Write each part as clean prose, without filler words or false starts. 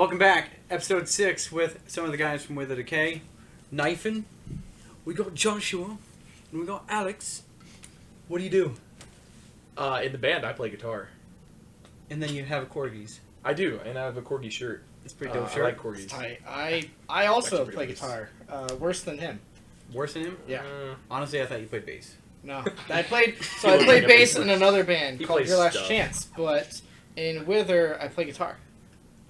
Welcome back, episode 6 with some of the guys from With the Decay. Knifing. We got Joshua. And we got Alex. What do you do? In the band, I play guitar. And then you have corgis. I do, and I have a corgi shirt. It's pretty dope I shirt. like corgis. Tight. I also Actually play pretty guitar. Worse than him. Worse than him? Yeah. Honestly, I thought you played bass. No. I played looks like a bass big in another band He called plays Your Last stuff. Chance, but in Wither I play guitar.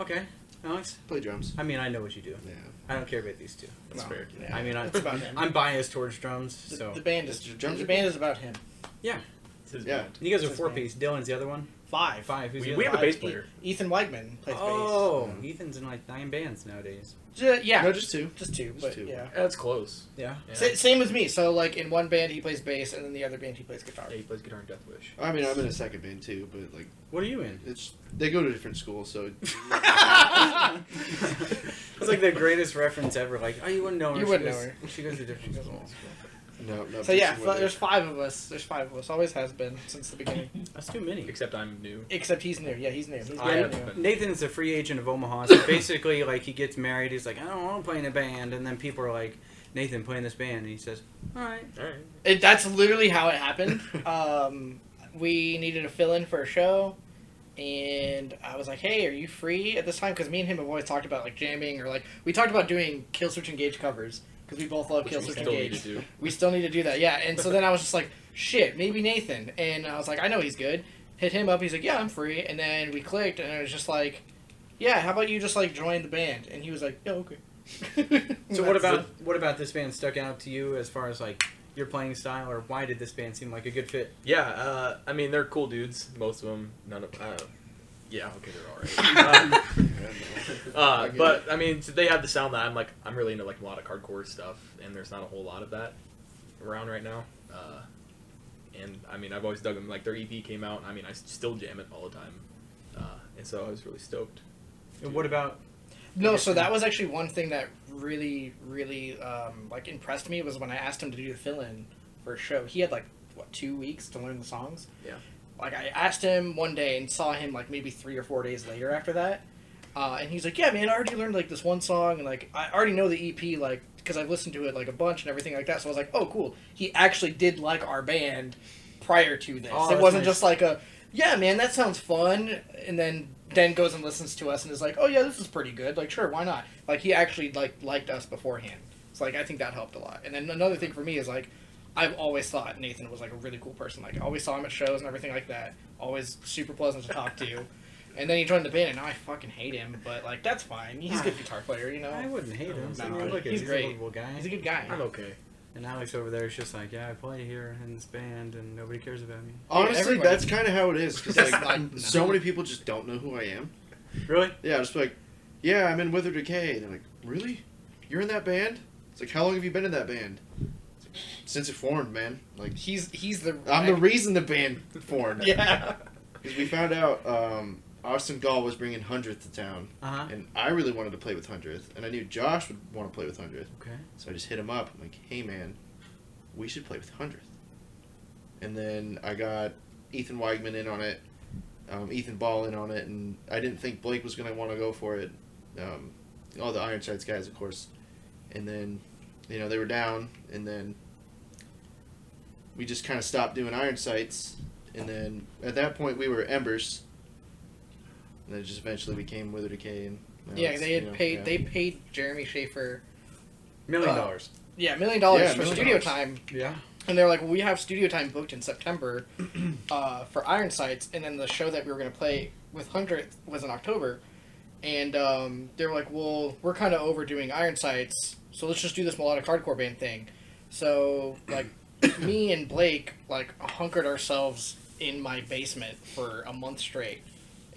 Okay. Alex? Play drums. I mean, I know what you do. Yeah. I don't care about these two. That's No. fair. Yeah. I mean, It's about him. I'm biased towards drums, so... The band is Drums are the band is about him. Yeah. It's his Yeah. band. You guys are It's his 4-piece. Dylan's the other one? 5. 5. Who's We the have other a one? bass player. Ethan Weigman plays Oh, bass. Ethan's in like 9 bands nowadays. bass. Yeah. No, just 2. Just 2, Just but 2. yeah. That's close. Yeah. Yeah. Same with me. So like in one band he plays bass, and then the other band he plays guitar. Yeah, he plays guitar in Death Wish. I mean, I'm in a second band too, but like What are you in? they go to different schools, so It's like the greatest reference ever. Like, oh, you wouldn't know her. You She wouldn't goes- know her. She goes to different schools. no. So yeah, just Wither. there's 5 of us. There's 5 of us. Always has been since the beginning. That's too many. Except I'm new. Except he's new. Yeah, he's new. He's I very have new. been- Nathan's a free agent of Omaha, so basically, like, he gets married. He's like, I don't want to play in a band, and then people are like, Nathan, play in this band, and he says, all right. Alright. That's literally how it happened. We needed a fill-in for a show, and I was like, "Hey, are you free at this time?" Because me and him have always talked about like jamming, or like we talked about doing Killswitch Engage covers because we both love Which we Killswitch still need Engage. to do. We still need to do that, yeah. And so then I was just like, "Shit, maybe Nathan." And I was like, "I know he's good." Hit him up. He's like, "Yeah, I'm free." And then we clicked, and it was just like, "Yeah, how about you just like join the band?" And he was like, "Yeah, okay." So what about this band stuck out to you as far as, like, your playing style, or why did this band seem like a good fit? Yeah, I mean, they're cool dudes. Most of them. None of yeah, okay, they're alright. But, I mean, so they have the sound that I'm really into, like, melodic hardcore stuff, and there's not a whole lot of that around right now. And, I mean, I've always dug them. Like, their EP came out, and, I mean, I still jam it all the time. And so I was really stoked. And what about... No, so that was actually one thing that really, really, like, impressed me was when I asked him to do the fill-in for a show. He had, like, 2 weeks to learn the songs? Yeah. Like, I asked him one day and saw him, like, maybe 3 or 4 days later after that. And he's like, yeah, man, I already learned, like, this one song, and, like, I already know the EP, like, because I've listened to it, like, a bunch and everything like that. So I was like, oh, cool. He actually did like our band prior to this. Oh, It that's wasn't nice. just like a, yeah, man, that sounds fun, and then goes and listens to us and is like, oh yeah, this is pretty good. Like, sure, why not? Like, he actually liked us beforehand. So like, I think that helped a lot. And then another thing for me is like, I've always thought Nathan was like a really cool person. Like, I always saw him at shows and everything like that. Always super pleasant to talk to. And then he joined the band, and now I fucking hate him. But like, that's fine. He's a good guitar player, you know. I wouldn't hate him. No, I mean, look, he's he's great. a lovable guy. He's a good guy. I'm okay. And Alex over there is just like, yeah, I play here in this band, and nobody cares about me. honestly, everybody- that's kind of how it is. Because That's like, like- so many people just don't know who I am. Really? Yeah, just like, yeah, I'm in Wither Decay. And they're like, really? You're in that band? It's like, how long have you been in that band? It's like, since it formed, man. Like, He's the. I'm the reason the band formed. Yeah. Because we found out Austin Gall was bringing 100th to town. Uh-huh. And I really wanted to play with 100th. And I knew Josh would want to play with 100th. Okay. So I just hit him up. I'm like, hey, man, we should play with 100th. And then I got Ethan Weigman in on it, Ethan Ball in on it, and I didn't think Blake was going to want to go for it. All the Ironsides guys, of course. And then, you know, they were down, and then we just kind of stopped doing Ironsights. And then at that point, we were Embers. And then it just eventually became Wither Decay. And now Yeah, it's, they had you know, paid. yeah. They paid Jeremy Schaefer. $1 million. Yeah, $1 million Yeah, for $1 million. studio time. Yeah. And they're like, well, we have studio time booked in September for Ironsides, and then the show that we were going to play with 100th was in October. And they were like, well, we're kind of overdoing Ironsides, so let's just do this melodic hardcore band thing. So, like, me and Blake, like, hunkered ourselves in my basement for a month straight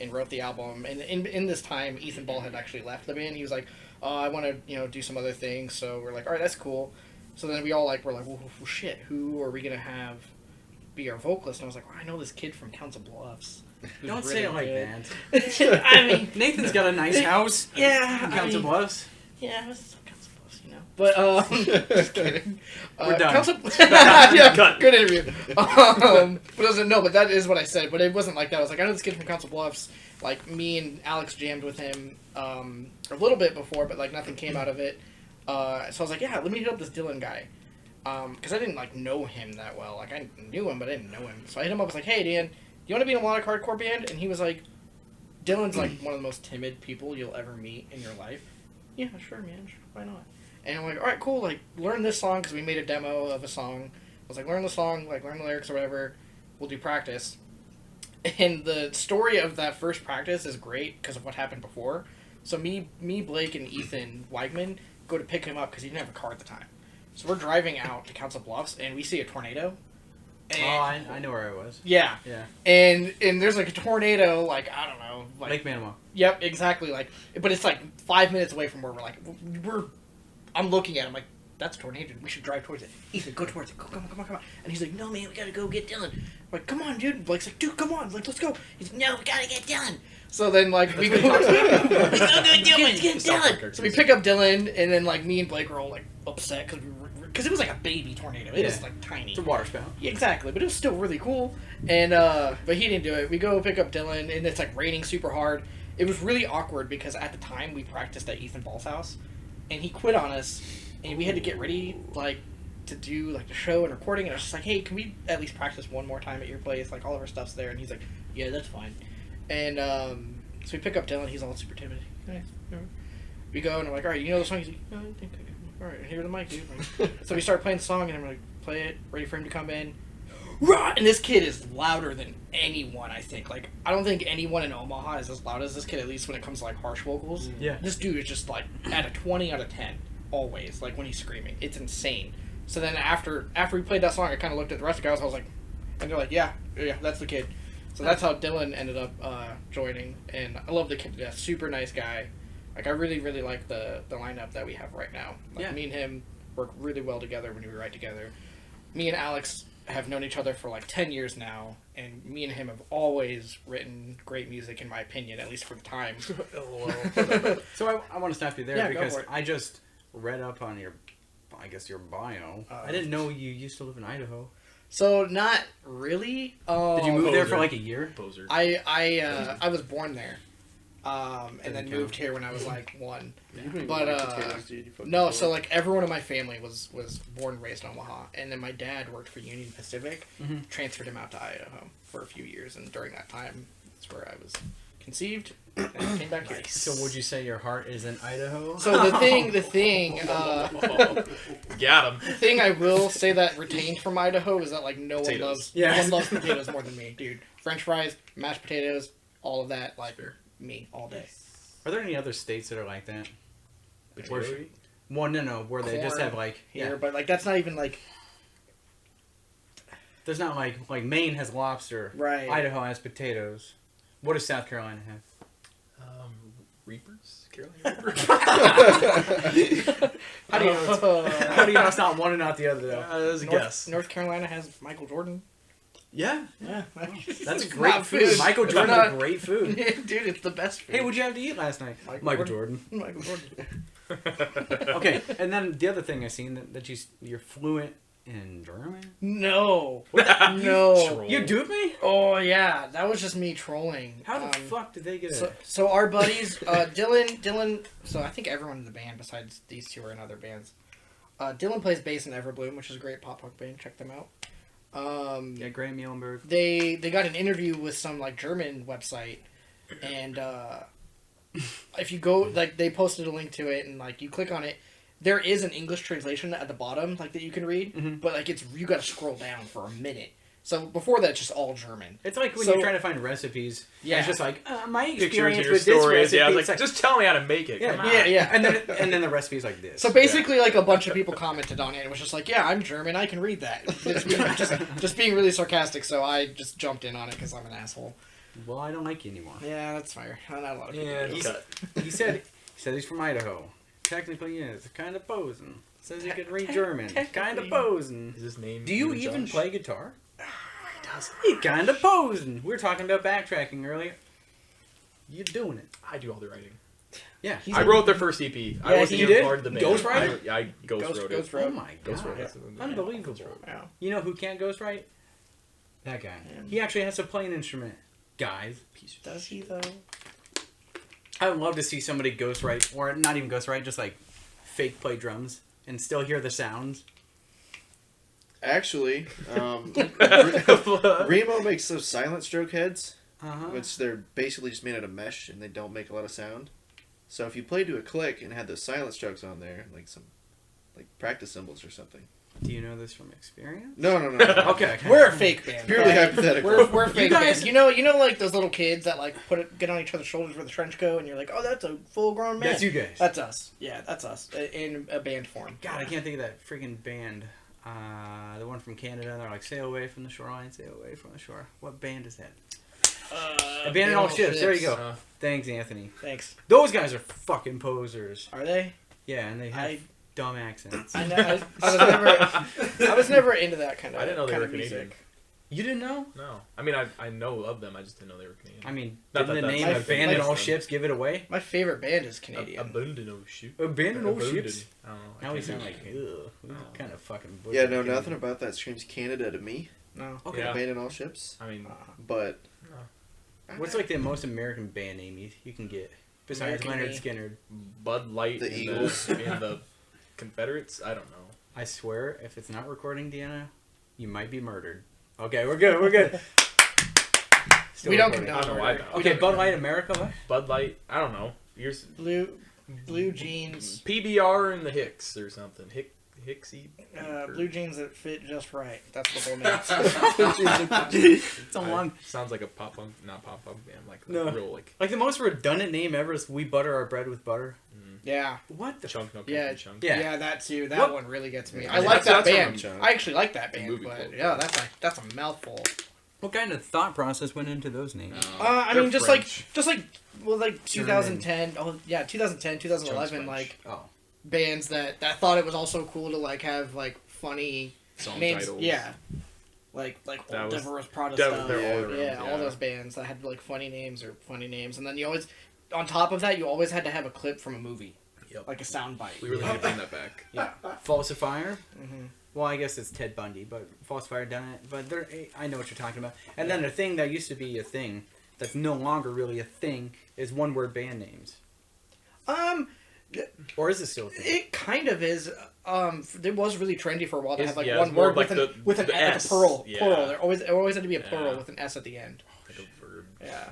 and wrote the album. And in this time, Ethan Ball had actually left the band. He was like, oh, I want to, you know, do some other things. So we're like, all right, that's cool. So then we all like were like, well, shit, who are we gonna have be our vocalist? And I was like, well, I know this kid from Council Bluffs. who's Don't say it like really that. good." I mean, Nathan's got a nice house. yeah, in Council Bluffs. yeah, it's Council Bluffs, you know. But just kidding. We're done. Council, yeah, Cut. good interview. But it wasn't, no, but that is what I said. But it wasn't like that. I was like, I know this kid from Council Bluffs. Like, me and Alex jammed with him a little bit before, but, like, nothing came out of it. So I was like, yeah, let me hit up this Dylan guy. Because I didn't, like, know him that well. Like, I knew him, but I didn't know him. So I hit him up. I was like, hey, Dan, do you want to be in a melodic hardcore band? And he was like, Dylan's, like, one of the most timid people you'll ever meet in your life. Yeah, sure, man. Sure, why not? And I'm like, all right, cool. Like, learn this song, because we made a demo of a song. I was like, learn the song, like, learn the lyrics or whatever. We'll do practice. And the story of that first practice is great because of what happened before. So me, Blake, and Ethan Weigman go to pick him up because he didn't have a car at the time. So we're driving out to Council Bluffs, and we see a tornado. And, I know where I was. yeah. Yeah. And there's, like, a tornado, like, I don't know. Like, Lake Manawa. Yep, exactly. Like, but it's, like, 5 minutes away from where I'm looking at him, like, that's a tornado. We should drive towards it. Ethan, go towards it. Go, come on. And he's like, no, man, we gotta go get Dylan. I'm like, come on, dude. Blake's like, dude, come on. Like, let's go. He's like, no, we gotta get Dylan. So then, like, we go get Dylan. So we pick up Dylan, and then, like, me and Blake were all, like, upset because it was like a baby tornado. It was, like, tiny. It's a water spout. Yeah, exactly. But it was still really cool. And, but he didn't do it. We go pick up Dylan, and it's, like, raining super hard. It was really awkward because at the time we practiced at Ethan Ball's house, and he quit on us. And we had to get ready, like, to do, like, the show and recording. And I was just like, hey, can we at least practice one more time at your place? Like, all of our stuff's there. And he's like, yeah, that's fine. And so we pick up Dylan. He's all super timid. Nice. We go, and I'm like, all right, you know the song? He's like, no, I think I can. All right, here's the mic, dude. Like, so we start playing the song, and I'm like, play it, ready for him to come in. And this kid is louder than anyone, I think. Like, I don't think anyone in Omaha is as loud as this kid, at least when it comes to, like, harsh vocals. Yeah. This dude is just, like, at a 20 out of 10. Always, like, when he's screaming. It's insane. So then after we played that song, I kind of looked at the rest of the guys, I was like, and they're like, yeah, that's the kid. So that's how Dylan ended up joining, and I love the kid to death. Super nice guy. Like, I really, really like the lineup that we have right now. Like, me and him work really well together when we write together. Me and Alex have known each other for, like, 10 years now, and me and him have always written great music, in my opinion, at least for the time. So I want to stop you there Yeah, because go for it. I just read up on your bio. I didn't know you used to live in Idaho. So, not really. Did you move there for Poser. like a year? Poser. I was born there, and then Doesn't moved count. here when I was like 1. You don't even But, like potatoes, dude. You fucking No, don't. so like everyone in my family was born and raised in Omaha, and then my dad worked for Union Pacific, transferred him out to Idaho for a few years, and during that time, that's where I was conceived, and came back here. So would you say your heart is in Idaho? So the thing Got him. thing I will say that retained from Idaho is that like no one Potatoes. loves potatoes more than me, dude. French fries, mashed potatoes, all of that, like me all day. Are there any other states that are like that? Potato? Well, no, where they just Corn have like here, but like that's not even like There's not like Maine has lobster. right. Idaho has potatoes. What does South Carolina have? Reapers? Carolina Reapers? How do you know? How do you know it's not one and not the other though? That was a North, guess. North Carolina has Michael Jordan. Yeah, Yeah, that's great food. Michael Jordan's not- a great food. Dude, it's the best food. Hey, what'd you have to eat last night? Michael Jordan. Michael Jordan. Okay, and then the other thing I seen that you're fluent in German. No, no. Troll. You duped me? Oh yeah, that was just me trolling. How the fuck did they get it? So our buddies, Dylan. So I think everyone in the band besides these two are in other bands. Dylan plays bass in Everbloom, which is a great pop punk band. Check them out. Yeah, Graham Muhlenberg. They got an interview with some like German website, and if you go like they posted a link to it, and like you click on it, there is an English translation at the bottom like that you can read, but like you got to scroll down for a minute. So before that, it's just all German. It's like when So- you're trying to find recipes. Yeah. It's just like my Pictures experience of your with this stories. recipe. Yeah, I was it's like, just tell me how to make it. Come on. Yeah. and then the recipe's like this. So basically, like a bunch of people commented on it, and it was just like, "Yeah, I'm German. I can read that." Just being really sarcastic. So I just jumped in on it because I'm an asshole. Well, I don't like you anymore. Yeah, that's fair. Not a lot of people. Yeah, do. He said he's from Idaho. Technically, yeah, it's kind of posing. Says he could read German. Kind of technically. posing. Is his name? Do you Josh? even play guitar? He does. He kind of posing. We were talking about backtracking earlier. You're doing it. I do all the writing. Yeah. He's I a- wrote their first EP. I wasn't you even did? part of the band. Ghostwriter? I ghost wrote it. Oh my Ghost god. wrote it. Unbelievable. Yeah. You know who can't ghostwrite? That guy. Yeah. He actually has to play an instrument. Guys. Does he though? I would love to see somebody ghostwrite, or not even ghostwrite, just like fake play drums and still hear the sounds. Actually, Remo makes those silent stroke heads, which they're basically just made out of mesh and they don't make a lot of sound. So if you play to a click and had those silent strokes on there, like some practice cymbals or something. Do you know this from experience? No. Okay. We're a fake band. Purely okay? hypothetical. We're fake guys- bands. You know, like those little kids that like get on each other's shoulders with a trench coat, and you're like, oh, that's a full-grown man. That's you guys. That's us. Yeah, that's us in a band form. God, I can't think of that freaking band. The one from Canada. They're like, sail away from the shoreline, sail away from the shore. What band is that? Abandon all ships. There you go. Thanks, Anthony. Thanks. Those guys are fucking posers. Are they? Yeah, and they have dumb accents. I know. I was never into that kind of. I didn't know they were music. Canadian. You didn't know? No. I mean, I know of them. I just didn't know they were Canadian. I mean, Not didn't the that name that's my Abandon All favorite. Ships give it away? My favorite band is Canadian. Abandon all ships. Abandon all ships. I don't know. I Now we can't sound do like, it. ugh. We kind of fucking Yeah, butchered no, it. nothing about that screams Canada to me. No. Okay. Yeah. Abandon all ships, I mean, but What's like the most American band name you can get? Besides American Leonard name? Skinner. Bud Light The and Eagles. and the Confederates. I don't know. I swear, if it's not recording, Deanna, you might be murdered. Okay, we're good. We're good. Still We don't recording. I don't know. I don't. Okay, Bud Light America. What? Bud Light. I don't know. Yours. Blue jeans. PBR and the Hicks or something. Hicksy. Blue jeans that fit just right. That's the whole name. It's a long. Sounds like a pop punk, not pop punk band. Like No. real like Like the most redundant name ever is "We butter our bread with butter." Yeah. What the? chunk. No Yeah. chunk. Yeah. Yeah, that too. That What? one really gets me. Yeah, I like that that's what band. I'm- I actually like that The band, movie but quote. yeah, that's a mouthful. What kind of thought process went into those names? I They're mean, just French. like 2010. Oh yeah, 2010, 2011, French. like Oh, bands that thought it was also cool to like have like funny Song names. titles. Yeah. Like That was- Devil's Prada Devil- stuff. they're all Yeah, around, all yeah. those bands that had like funny names, and then you always, on top of that, you always had to have a clip from a movie, Yep. like a sound bite. We really need to bring that back. Falsifier. Mhm. Well, I guess it's Ted Bundy, but Falsifier done it. But I know what you're talking about. And then the thing that used to be a thing that's no longer really a thing is one-word band names. Or is it still a thing? It kind of is. It was really trendy for a while to have like Yeah, one it's more word like with an the like a S. plural. Yeah. Plural. There always had to be a plural Yeah. with an S at the end. Like a verb. Yeah.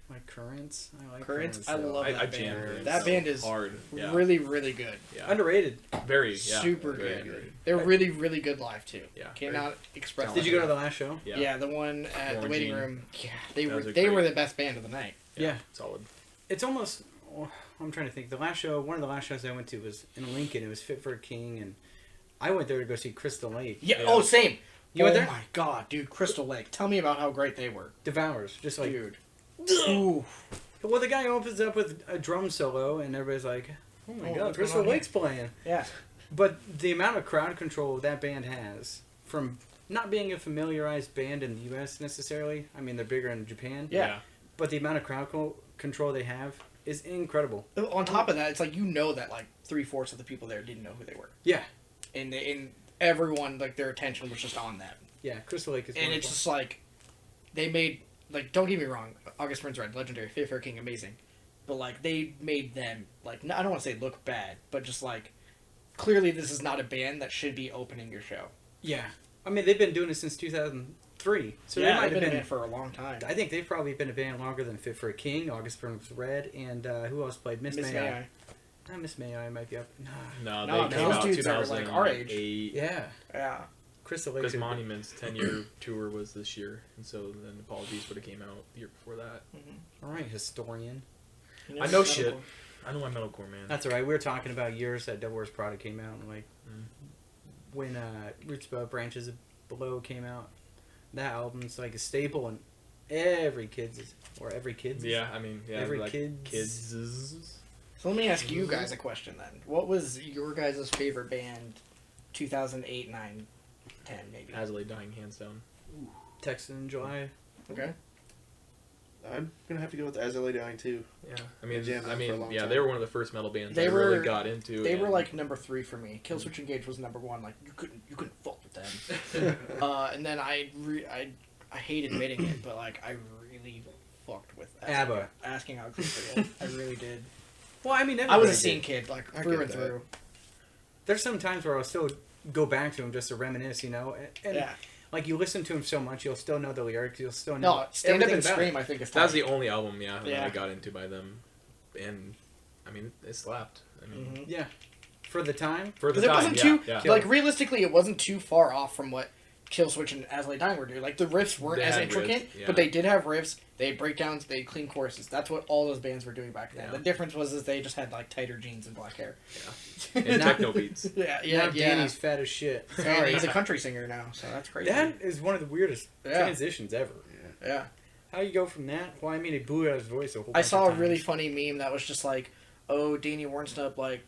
Like Currents? I like Currents. I though. love that I band. jammed it. That so band is hard. Yeah. really, really good. Yeah. Underrated. Very. Yeah. Super Very good. underrated. They're really, really good live too. Yeah. Cannot express. Did you go to the last show? Yeah. Yeah, the one at the waiting Quarantine. room. Yeah, they Those were are they great. were the best band of the night. Yeah. Solid. It's almost... I'm trying to think. The last show, one of the last shows I went to was in Lincoln. It was Fit for a King, and I went there to go see Crystal Lake. Yeah. Yeah. Oh, same. You went Oh there? my god, dude! Crystal Lake. Tell me about how great they were, Devours. Just like... dude. Ooh. Well, the guy opens up with a drum solo, and everybody's like, oh my Oh, god, what's Crystal going on Lake's playing. Yeah. But the amount of crowd control that band has, from not being a familiarized band in the U.S. necessarily, I mean, they're bigger in Japan, Yeah. but the amount of crowd control they have is incredible. On top of that, it's like that like 3/4 of the people there didn't know who they were, Yeah. and everyone like their attention was just on them, Yeah, Crystal Lake is and it's wonderful. just like they made like don't get me wrong, August Burns Red, legendary, Fit for a King, amazing, but like they made them like I don't want to say look bad, but just like clearly this is not a band that should be opening your show. Yeah. I mean, they've been doing it since 2003, so they yeah, might they've have been been... in it for a long time. I think they've probably been a band longer than Fit for a King, August Burns Red, and who else played? Miss May I. Not Miss May I might be up. Nah. No, No, they came those out dudes are, like, our age. 2008. Yeah. Yeah. Crystal Lake. Because Monument's 10-year tour was this year, and so then Apologies would have came out the year before that. All right, historian. You I know shit. I know my metalcore, man. That's all right. We were talking about years that Devil Wears Prada came out, and like when Roots Above Branches Below came out, that album's like a staple in every kid's. Yeah, I mean, yeah, every like kid's. So let me ask you guys a question then. What was your guys' favorite band 2008, 9, 10 maybe? Azalea Dying, hands down. Texas in July. Okay. I'm gonna have to go with Azalea Dying too. Yeah, I mean, jammed them for a long yeah, time. they were one of the first metal bands They I really were- got into. They were and- like number 3 for me. Killswitch Engage was number 1. Like you couldn't fuck with them. And then I hate admitting it, but like I really fucked with ABBA. Asking Alexandria. I really did. Well, I mean, I was a everybody scene did. kid, like, I through get and that. through. There's some times where I'll still go back to them just to reminisce, you know? And Yeah. like, you listen to them so much, you'll still know the lyrics, you'll still know No, Stand Up everything and about Scream, it. I think, is That was tight. the only album, that Yeah. I got into by them, and I mean, it slapped. I mean, Mhm. Yeah. For the time. for the Because it time, wasn't yeah, too... yeah. Like, realistically, it wasn't too far off from what Killswitch and As I Lay Dying were doing. Like, the riffs weren't They as had intricate, riffs, yeah. but they did have riffs, they had breakdowns, they had clean choruses. That's what all those bands were doing back then. Yeah. The difference was is they just had, like, tighter jeans and black hair. And techno beats. Yeah, Now Danny's fat as shit. And Sorry. he's a country singer now, so that's crazy. That is one of the weirdest Yeah. transitions ever. Yeah. How you go from that? Well, I mean, he blew out his voice a whole I bunch saw of a really times. funny meme that was just like, oh, Danny Warnsnup, like,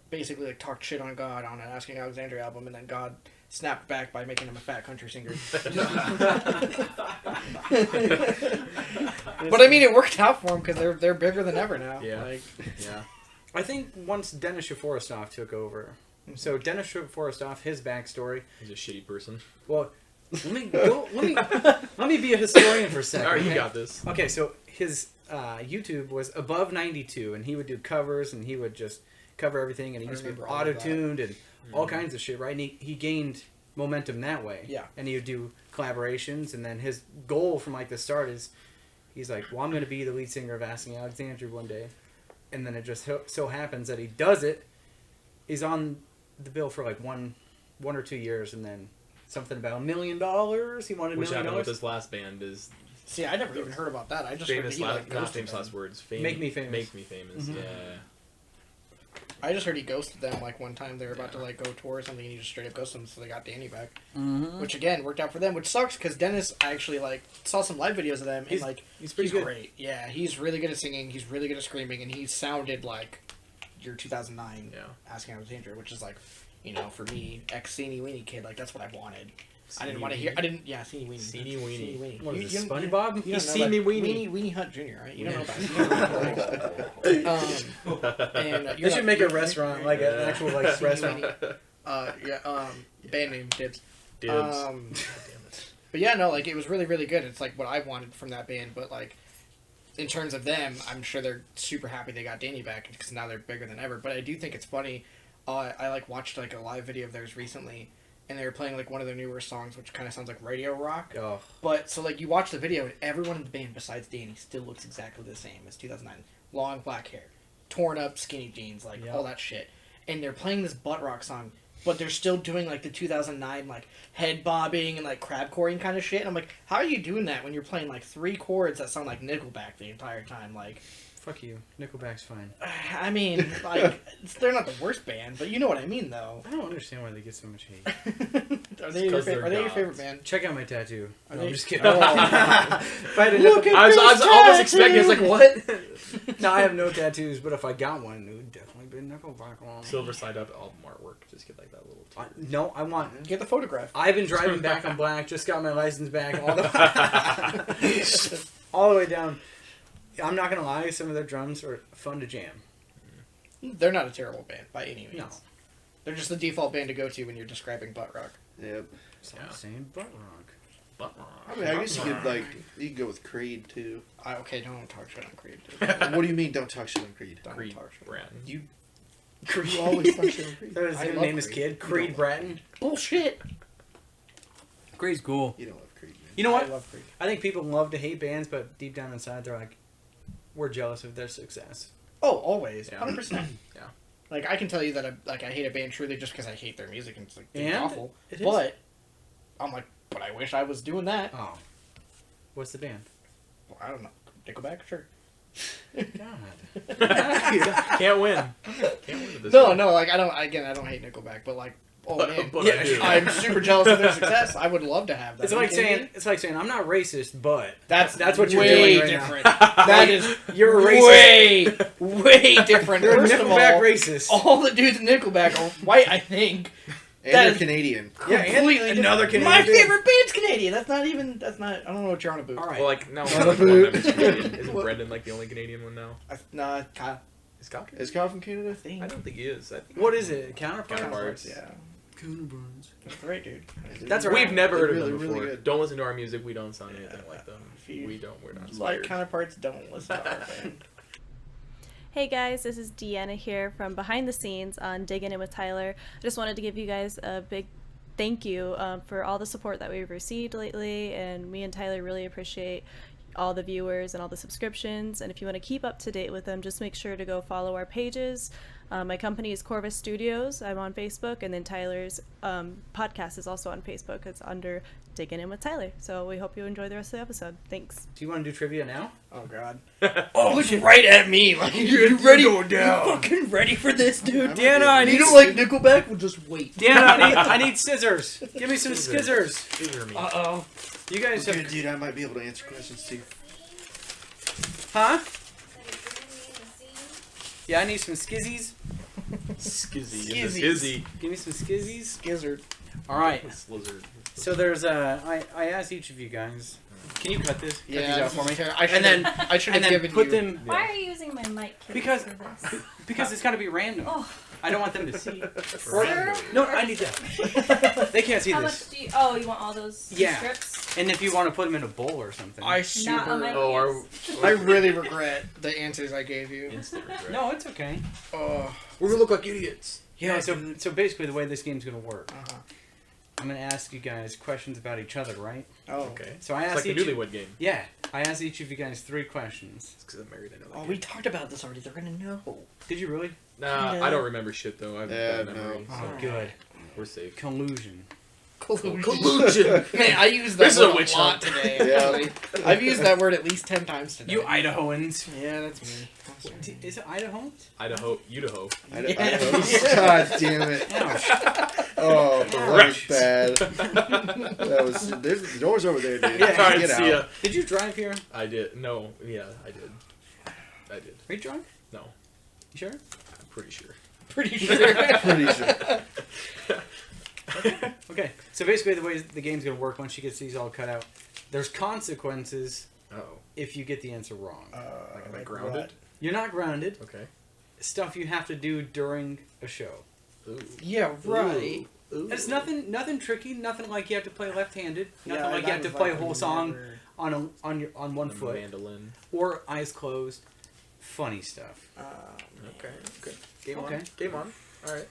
basically, like, talked shit on God on an Asking Alexandria album, and then God snapped back by making him a fat country singer. But, I mean, it worked out for him, because they're bigger than ever now. Yeah. Like, Yeah. I think once Dennis Forrestoff took over. So Dennis Forrestoff, his backstory. He's a shitty person. Well, let me be a historian for a second. Alright, you okay? got this. Okay, so his YouTube was above 92, and he would do covers, and he would just cover everything, and he I used to be remember all of that. auto-tuned and all kinds of shit, right? And he gained momentum that way. Yeah. And he would do collaborations, and then his goal from like the start is, he's like, well, I'm going to be the lead singer of Asking Alexandria one day. And then it just so happens that he does it. He's on the bill for like one or 2 years, and then something about $1 million. He wanted $1 Which million. happened with his last band is see, I never even heard about that. I just heard that famous he, last, like, not ghosted famous them. last words. Make me famous. Make me famous. Mhm. Yeah. I just heard he ghosted them, like, one time they were about to, like, go tour or something, and he just straight up ghosted them, so they got Danny back. Mm-hmm. Which, again, worked out for them, which sucks, because Dennis, I actually, like, saw some live videos of them, and, like, He's pretty he's good. great. Yeah, he's really good at singing, he's really good at screaming, and he sounded like your 2009 Yeah. Asking Alexandria, which is, like, you know, for me, ex-Seenie Weenie kid, like, that's what I wanted. I didn't want to hear, Seenie Weenie. Seenie Weenie. Weenie. What You- is it, you- SpongeBob? You He's don't know Seenie that. Weenie. Weenie Hut Jr., right? You don't know about it. And They should make a restaurant, like an actual like Seenie restaurant. Weenie. Band name, Dibs. Dibs. Um, But yeah, no, like, it was really, really good. It's, like, what I wanted from that band, but, like, in terms of them, I'm sure they're super happy they got Danny back, because now they're bigger than ever. But I do think it's funny. I, like, watched, like, a live video of theirs recently, and they were playing, like, one of their newer songs, which kind of sounds like radio rock. Oh, But, so, like, you watch the video, and everyone in the band besides Danny still looks exactly the same as 2009. Long black hair, torn up skinny jeans, like, Yeah. all that shit. And they're playing this butt rock song, but they're still doing, like, the 2009, like, head bobbing and, like, crab choring kind of shit. And I'm like, how are you doing that when you're playing, like, 3 chords that sound like Nickelback the entire time? Like, fuck you. Nickelback's fine. I mean, like, they're not the worst band, but you know what I mean, though. I don't understand why they get so much hate. Are they your 'cause they're favorite gods. band? Check out my tattoo. Are No, they- I'm just kidding. Oh. If I had a Look nickel- at I was almost expecting. It's like what? No, I have no tattoos, but if I got one, it would definitely be Nickelback on. Silver side up album artwork. Just get like that little. No, I want. Get the photograph. I've been driving back on black. Just got my license back. All the way down. I'm not gonna lie. Some of their drums are fun to jam. They're not a terrible band by any means. No. They're just the default band to go to when you're describing butt rock. Yep. So I'm saying butt rock. I mean, I guess you could you could go with Creed too. Okay, don't talk shit on Creed. What do you mean? Don't talk shit on Creed. Don't Creed talk shit. Bratton. You Creed. you always talk shit on Creed. That was I his love name his Creed. kid. Creed Bratton. Bullshit. Creed's cool. You don't love Creed, man. You know what? I love Creed. I think people love to hate bands, but deep down inside, they're like, we're jealous of their success. Oh, always, Yeah. 100%. Yeah. Like, I can tell you that I hate a band truly just because I hate their music and it's like it's And awful. it is. But I'm like, but I wish I was doing that. Oh. What's the band? Well, I don't know. Nickelback, sure. God. Can't win. Can't win with this. No, one. no, like I don't hate Nickelback, but like, oh man, But Yeah, I do. I'm super jealous of their success. I would love to have that. It's Are you like kidding saying me? I'm not racist, but that's what you're way doing right different. now. That is You're a racist. way different. You're a First of Nickelback all, racist. all the dudes in Nickelback are white, I think. And That you're is- Canadian. Yeah, and Completely another different. Canadian My band. favorite band's Canadian. That's not. I don't know what you're on about. All right. Well, like no, Not like, a one of boot. them is Canadian. Isn't What? Brendan like the only Canadian one now? Nah, Kyle. Is Kyle? Is Kyle from Canada? I think. I don't think he is. I think What is it? Counterparts? Counterparts. Yeah. That's great, dude. That's all We've right. never heard of Really, them before. really good. Don't listen to our music. We don't sound anything Yeah. like them. If you We're not Like inspired. counterparts, don't listen to our band. Hey guys, this is Deanna here from behind the scenes on Digging In with Tyler. I just wanted to give you guys a big thank you for all the support that we've received lately, and me and Tyler really appreciate all the viewers and all the subscriptions. And if you want to keep up to date with them, just make sure to go follow our pages. My company is Corvus Studios. I'm on Facebook, and then Tyler's podcast is also on Facebook. It's under Digging In with Tyler. So we hope you enjoy the rest of the episode. Thanks. Do you want to do trivia now? Oh god. Oh, look right at me. Like you ready? You fucking ready for this, dude? Deanna, I need You don't like Nickelback? Well, just wait. Deanna, I need scissors. Give me some scissors. Scissor me. Uh-oh. You guys Okay, have... dude, I might be able to answer questions too. Huh? Yeah, I need some skizzies. Skizzy. Skizzies. Skizzy. Give me some skizzies. Gizzard. All right. Lizard. So there's I asked each of you guys. Can you cut this? Cut these out for me. I should And have. I should And have then given put you. them Why are you using my mic Because- for this? because it's gotta be random. Oh, I don't want them to see. sir? No, I need that. They can't see How this. much do you... Oh, you want all those Yeah. strips? And if you want to put them in a bowl or something. I Not on my super. Oh, our ears. I really regret the answers I gave you. instant regret. No, it's okay. Oh. We're gonna look like idiots. Yeah. So basically, the way this game's gonna work, Uh-huh. I'm gonna ask you guys questions about each other, right? Oh. Okay. So I It's asked like the each. Newlywed Game. Yeah, I asked each of you guys 3 questions. It's because I'm married. I know that. Oh, game. we talked about this already. They're gonna know. Did you really? Nah, No. I don't remember shit though. I've Yeah, bad memory. Oh, Alright. good. We're safe. Collusion. Collusion. Man, I used that This is a word witch a lot hunt. today. Yeah. Actually. I've used that word at least 10 times today. You Idahoans. Yeah, that's me. Is it Idahoans? Idaho. I don't know. God damn it. Ouch. Oh, that was Right. bad. That was. There's the door's over there, dude. Yeah, Alright, Get see out. ya. Did you drive here? I did. No. Yeah, I did. I did. Are you drunk? No. You sure? I'm pretty sure. Pretty sure. Pretty sure. Okay. So basically, the way the game's gonna work, once she gets these all cut out, there's consequences Oh. if you get the answer wrong. Like, am I grounded? what? You're not grounded. Okay. Stuff you have to do during a show. Ooh. Yeah, right. Ooh. It's nothing tricky. Nothing like you have to play left-handed. Nothing Yeah, like you that have to was play like a whole when song you were- on one foot Mandolin. or eyes closed. Funny stuff. Okay. Okay. Game Okay. on. Game on. All right.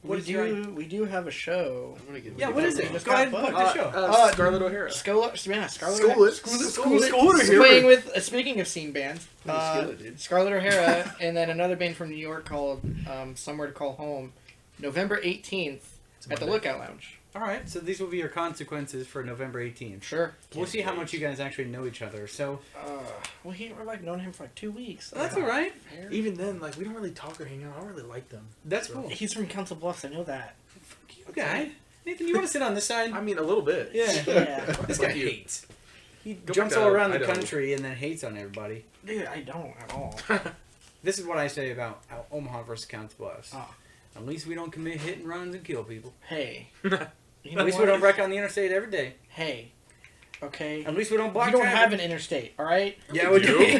What we is your- we do have a show. I'm gonna get. Yeah. What is it? Just Go ahead and got plug the show. Scarlett O'Hara. Scarlett O'Hara. Scarlett O'Hara. Playing with. Speaking of scene bands, Skillet, dude. Scarlett O'Hara, and then another band from New York called Somewhere to Call Home, November 18th at the Monday. Lookout Lounge. All right. So these will be your consequences for November 18th. Sure. We'll see how much you guys actually know each other. So Well, we've like known him for like 2 weeks. So that's all right. Even then, like, we don't really talk or hang out. I don't really like them. That's So- cool. He's from Council Bluffs. I know that. Okay. Nathan, you want to sit on this side? I mean, a little bit. Yeah. Yeah. This guy Fuck you. hates. He Go jumps back all to around the Idaho. country and then hates on everybody. Dude, I don't at all. This is what I say about Omaha versus Council Bluffs. Oh. At least we don't commit hit and runs and kill people. Hey. You At least we don't wreck on the interstate every day. Hey. Okay. At least we don't block You don't traffic. have an interstate, all right? Yeah, we do. You?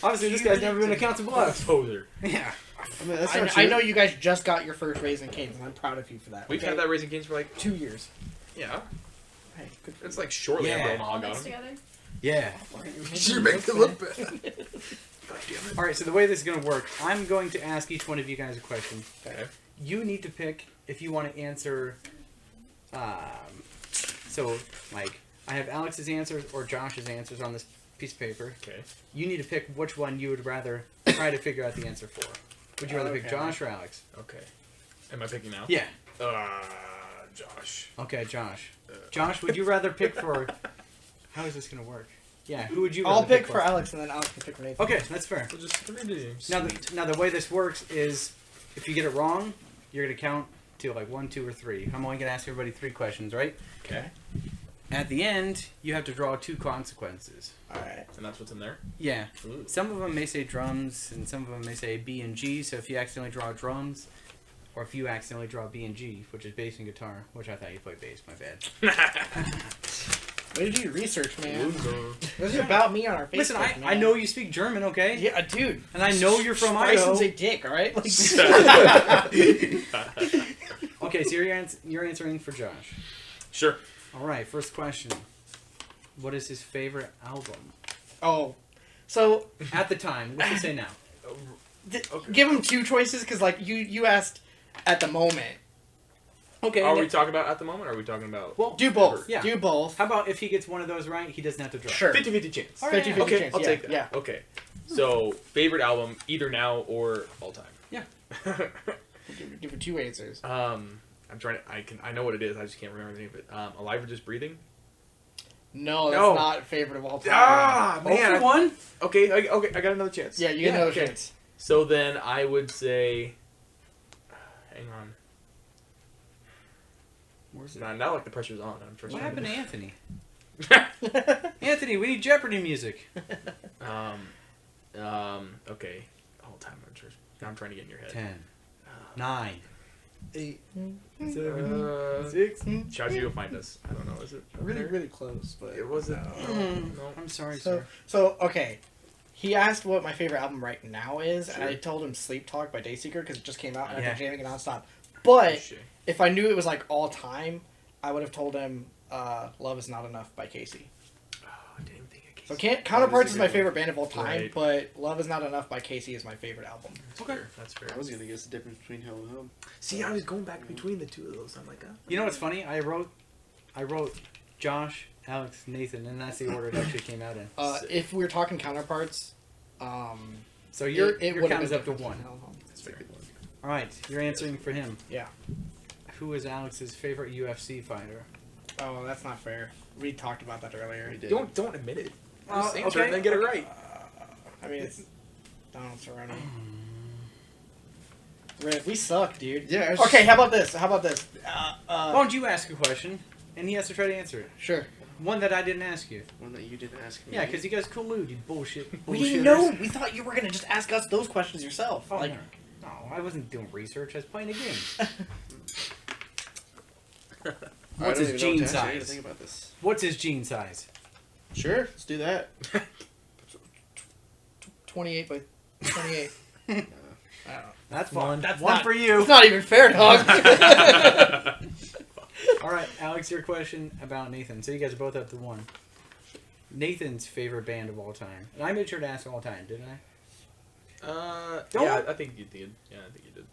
Obviously, this guy's never been to Council Bluffs. Poser. Yeah. I mean, that's not true. I know you guys just got your first Raising Cane's, and I'm proud of you for that. We've okay? had that Raising Cane's for like 2 years. yeah. Hey, good for It's you. like shortly Yeah. after All Omaha got mixed them. together? Yeah. You make it look bad. All right, so the way this is going to work, I'm going to ask each one of you guys a question. Okay. You need to pick if you want to answer. So, like, I have Alex's answers or Josh's answers on this piece of paper. Okay. You need to pick which one you would rather try to figure out the answer for. Would you rather pick Okay. Josh or Alex? Okay. Am I picking now? Yeah. Josh. Okay, Josh. Josh, would you rather pick for? How is this going to work? Yeah, who would you? I'll rather pick for Alex, and then Alex can pick for Nathan. Okay, that's fair. So just 3 names. Now the way this works is, if you get it wrong, you're going to count to like 1, 2, or 3. I'm only going to ask everybody 3 questions, right? Okay. At the end, you have to draw 2 consequences. All right. And that's what's in there? Yeah. Ooh. Some of them may say drums, and some of them may say B and G. So if you accidentally draw drums, or if you accidentally draw B and G, which is bass and guitar, which I thought you played bass, my bad. Way to do your research, man. Loser. This is about me on our Facebook. Listen, I man. know you speak German, okay? Yeah, dude. And I know you're from Bryce Idaho. is a dick, all right? Like, Okay, so you're answering for Josh. Sure. All right, first question. What is his favorite album? Oh, so At the time, what should say now? give him two choices because like you asked at the moment. Okay. Are we talking about at the moment, or are we talking about... Well, Do both. Yeah. Do both. how about if he gets one of those right, he doesn't have to draw? Sure. 50-50 chance. All right. 50-50 Okay, chance. I'll yeah, take that. Yeah. Okay. So, favorite album, either now or all time. Yeah. Give it two answers. I'm trying to... I know what it is, I just can't remember the name of it. Alive or Just Breathing? No, that's No. not favorite of all time. Ah, Oh, man. for one? Okay, I got another chance. Yeah, you get another okay. chance. So then I would say... Hang on. Where's it? Now like the pressure's on. What happened to Anthony? Anthony, we need Jeopardy music. Okay. All time. I'm trying to get in your head. 10, 9, 8, 7, Uh, 6. Chad, you'll find us. I don't know. Is it up Really, there? really close, but It wasn't. No. I'm sorry, So, sir. so okay. He asked what my favorite album right now is, and I told him "Sleep Talk" by Dayseeker because it just came out and I've Yeah. been jamming it nonstop. But Oh, shit. if I knew it was like all time, I would have told him "Love Is Not Enough" by Casey. Oh, I didn't even think I So Casey. Counterparts a is my good favorite band of all time, Right. but "Love Is Not Enough" by Casey is my favorite album. That's fair. That's fair. I was gonna guess the difference between Hell and Home. See, I was going back between the two of those. I'm like, You know what's funny? I wrote Josh, Alex, Nathan, and that's the order it actually came out in. If we're talking Counterparts, So your would've count is been up to different 1. from Hell and Home. That's fair. All right, you're answering for him. Yeah. Who is Alex's favorite UFC fighter? Oh, that's not fair. We talked about that earlier. We did. Don't admit it. Just answer it okay. and then get it right. I mean, it's Donald Cerrone. Red, we suck, dude. Yeah. Okay, how about this? Why don't you ask a question, and he has to try to answer it? Sure. One that I didn't ask you. One that you didn't ask me. Yeah, because you guys collude, you bullshit. We didn't know. We thought you were gonna just ask us those questions yourself. Oh, Like, no, I wasn't doing research. I was playing a game. I What's don't his even know gene what to ask you to size? think about this. What's his gene size? Sure, let's do that. 28 by 28. That's One. fun. That's one not- for you. It's not even fair, dog. All right, Alex, your question about Nathan. So you guys are both up to 1. Nathan's favorite band of all time. And I made sure to ask all time, didn't I? Yeah, I think you did. Yeah, I think you did.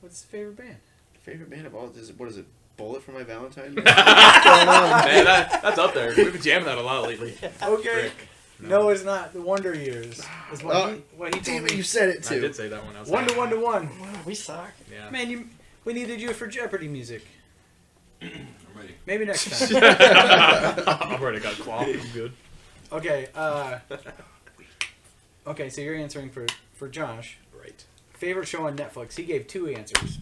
What's his favorite band? Favorite band of all? What is it? Bullet for my Valentine? Man, that's up there. We've been jamming that a lot lately. Okay. Frick. No, it's not. The Wonder Years. Is what he told Damn it, me. you said it I too. did say that one. I was 1 to like, 1 to 1. Wow, we suck. Yeah. Man, we needed you for Jeopardy music. I'm ready. Maybe next time. I've already got cloth. I'm good. Okay. Okay, so you're answering for Josh. Right. Favorite show on Netflix. He gave 2 answers.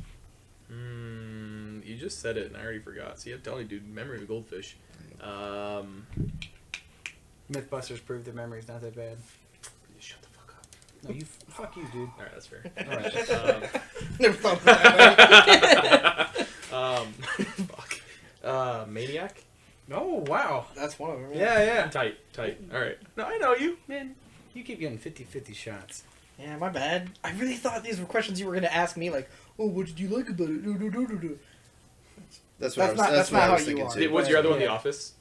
You just said it and I already forgot. See, I'm telling you, dude, memory of a goldfish. Mythbusters proved that memory's not that bad. Shut the fuck up. No, you fuck you, dude. All right, that's fair. All right. Never thought of that Fuck. Maniac? Oh wow. That's one of them. Yeah. Tight. All right. No, I know you. Man, you keep getting 50-50 shots. Yeah, my bad. I really thought these were questions you were going to ask me, like, oh, what did you like about it? That's what That's I not was how you thinking are. too. Was your other one The Yeah. Office?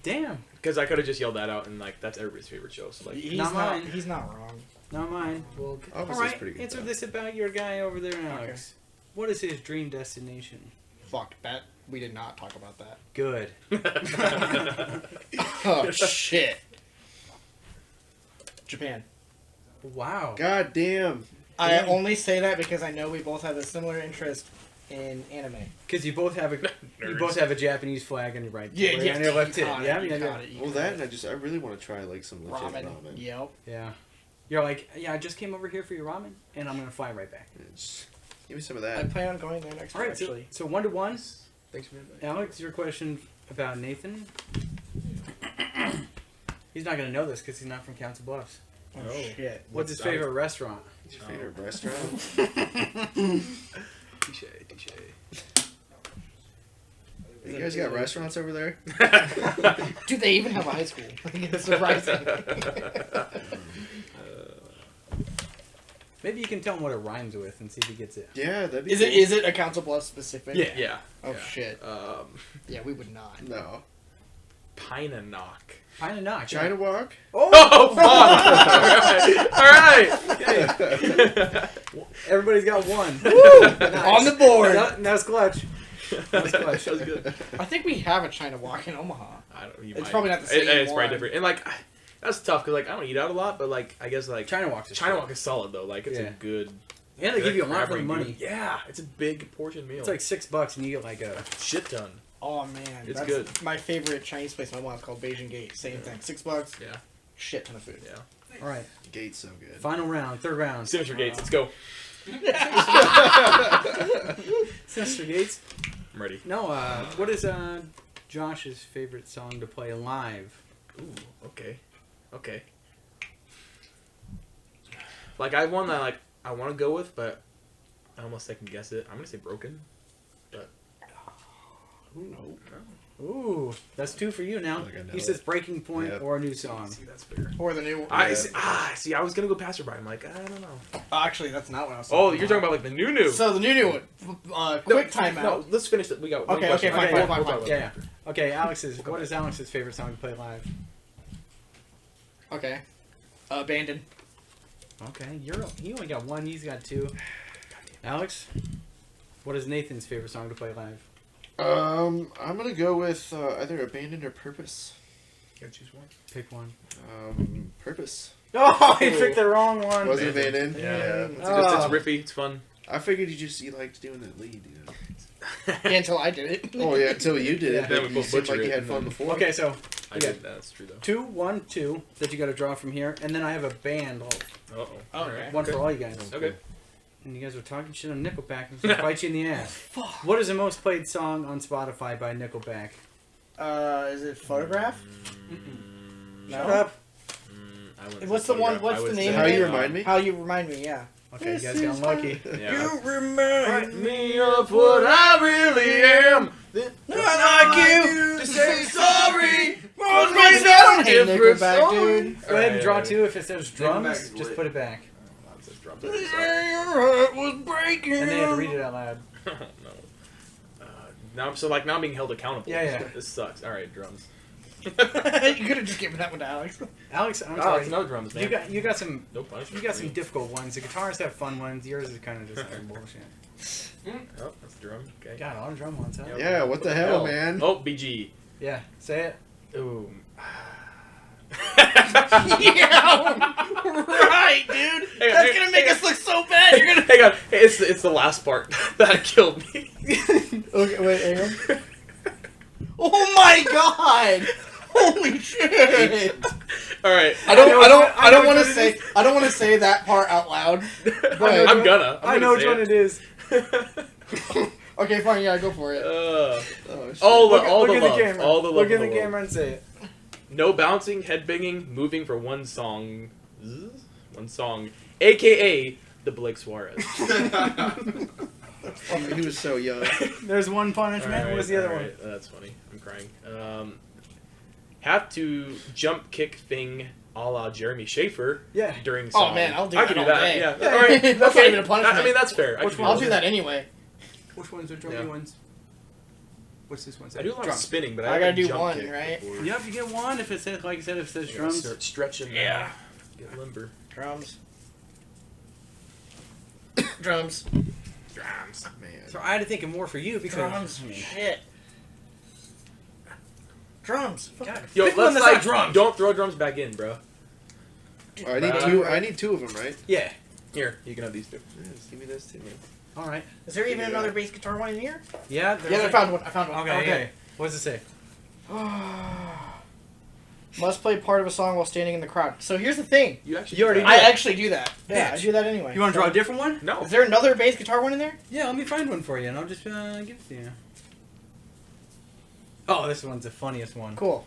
Damn. Because I could have just yelled that out and like that's everybody's favorite show. So like, He's Not not. mine. He's not wrong. Not mine. Well, Office all is right. pretty good, Answer though. this about your guy over there, Alex. What is his dream destination? Fuck that. We did not talk about that. Good. Oh shit. Japan. Wow. God damn. I Damn. only say that because I know we both have a similar interest in anime. Because you both have a Japanese flag on your right, on your left hip. Yeah. Well, that and I really want to try like some legit ramen. ramen. Yep. Yeah. You're like, yeah, I just came over here for your ramen, and I'm gonna fly right back. Give me some of I that. plan on going there next All year, right, so, actually. so 1 to 1. thanks for that. Alex, your question about Nathan. He's not gonna know this because he's not from Council Bluffs. Oh, Oh. shit. What's his favorite restaurant? What's your favorite restaurant? Touche. You guys got restaurants over there? Dude, they even have a high school. It's surprising. Maybe you can tell him what it rhymes with and see if he gets it. Yeah, that'd be Is cool. it a Council Bluffs specific? Yeah. Yeah. Oh yeah. shit. Um, Yeah, we would not. No. Pinenock. Kind of not. China Walk? Oh, fuck! Alright! Everybody's got one. On the board. That was clutch. That was good. I think we have a China Walk in Omaha. I don't, you It's might. probably not the same It's one. probably different. And, like, that's tough, because, like, I don't eat out a lot, but, like, I guess, like, China Walk's China Walk is solid, though. Like, it's Yeah. a good... And they give you a lot for cravery money. meal. Yeah, it's a big portion meal. It's like $6 and you get like a. shit ton. Oh man, It's that's good. my favorite Chinese place in Omaha is called Beijing Gate. Same thing, $6. Yeah. Shit ton of food. Yeah. All right. Gate's so good. Final round, third round. Signature Gates, let's go. Sinister Gates. I'm ready. No, what is Josh's favorite song to play live? Ooh, okay. Okay. Like, I have one that, like, I want to go with, but I almost second guess it. I'm going to say Broken. But, Ooh. Ooh, that's 2 for you now. Like I know He says it. Breaking Point Yep. or a new song. see, that's fair. Or the new. See, I was going to go Passerby. I'm like, I don't know. Actually, that's not what I was. Oh, you're talking about, like, the new. So the new one. Quick timeout. No, let's finish it. We got one Okay, question. okay, fine, We'll fine, talk fine. about Yeah, it yeah. after. Okay, what is Alex's favorite song to play live? Okay. Abandoned. Okay, you only got 1. He's got 2. Alex, what is Nathan's favorite song to play live? I'm gonna go with either Abandoned or Purpose. Gotta choose one. Pick one. Purpose. Oh, he picked the wrong one. Was it Abandoned? Yeah. It's, Oh. good, it's riffy. It's fun. I figured you liked doing that lead, you know. Yeah, until I did it. Oh yeah, until you did Yeah. it. Then But we you both seemed butchered like you it, had and fun then- before. Okay, so I Yeah. did. That's true, though. 2, 1, 2 that you got to draw from here, and then I have a band. Uh-oh. Oh, okay. One for all you guys. Okay. And you guys were talking shit on Nickelback. I'm gonna bite you in the ass. What is the most played song on Spotify by Nickelback? Is it Photograph? No. Shut up. I wouldn't What's say the one- Photograph. what's I would the say, name How of You it? Remind Me? How you remind me? Yeah. Okay, This you guys got is unlucky. Yeah. remind me of what I really am. Not like you To say sorry. I hate different Nickelback, song. dude. Go ahead and draw Alright. 2. If it says drums, Nickelback's just lit. put it back. It says drums. Your heart was breaking. And then you have to read it out loud. No. Now I'm being held accountable. Yeah, yeah. This sucks. All right, drums. You could have just given that one to Alex. Alex, I'm Oh, sorry. it's no drums, man. You got some No punishment. you got some difficult ones. The guitarists have fun ones. Yours is kind of just like bullshit. Oh, that's the drum. Okay. Got a lot of drum ones, huh? Yep. Yeah, what the hell, man? Oh, BG. Yeah, say it. Ooh. Yeah, right, dude. That's gonna make us look so bad. You're gonna. Hang on. Hey, it's the last part that killed me. Okay, wait, hang on. Oh my god! Holy shit! All right. I don't know want to what it say. I don't want to say that part out loud. But I'm gonna. I know which say one it is. okay, fine. Yeah, go for it. Oh, shit. all the Look love. in the camera. All the love. Look in in the world. camera and say it. No bouncing, head banging, moving for one song. One song. AKA the Blake Suarez. He was so young. There's one punishment. What was the other one? That's funny. I'm crying. Have to jump kick thing a la Jeremy Schaefer Yeah. during song. Oh man, I'll do I that can all do that. day. Yeah. Yeah, All right. That's okay. not even a punishment. I mean, that's fair. I Which can one? I'll do that anyway. Which ones are drummy Yeah. ones? What's this one say? I do a lot of Drums. spinning, but I I gotta haven't do jump one, kicked right? before. Yep, you get one if it says, like I said, if it says You gotta drums. Start stretching. Yeah. Get limber. Drums. Drums. Drums. Man. So I had to think of more for you because Drums. Shit. Drums. God, Yo, pick one let's that's like not drums. Don't throw drums back in, bro. I need two. I need 2 of them, right? Yeah. Here, you can have these two. Yeah, just give me those 2, man. All right. Is there even another bass guitar one in here? Yeah. Yeah, I found one. I found one. Okay. What does it say? Must play part of a song while standing in the crowd. So here's the thing. You actually. You already do I that. actually do that. Yeah, I do that anyway. You want to draw a different one? No. Is there another bass guitar one in there? Yeah, let me find one for you, and I'll just give it to you. Oh, this one's the funniest one. Cool.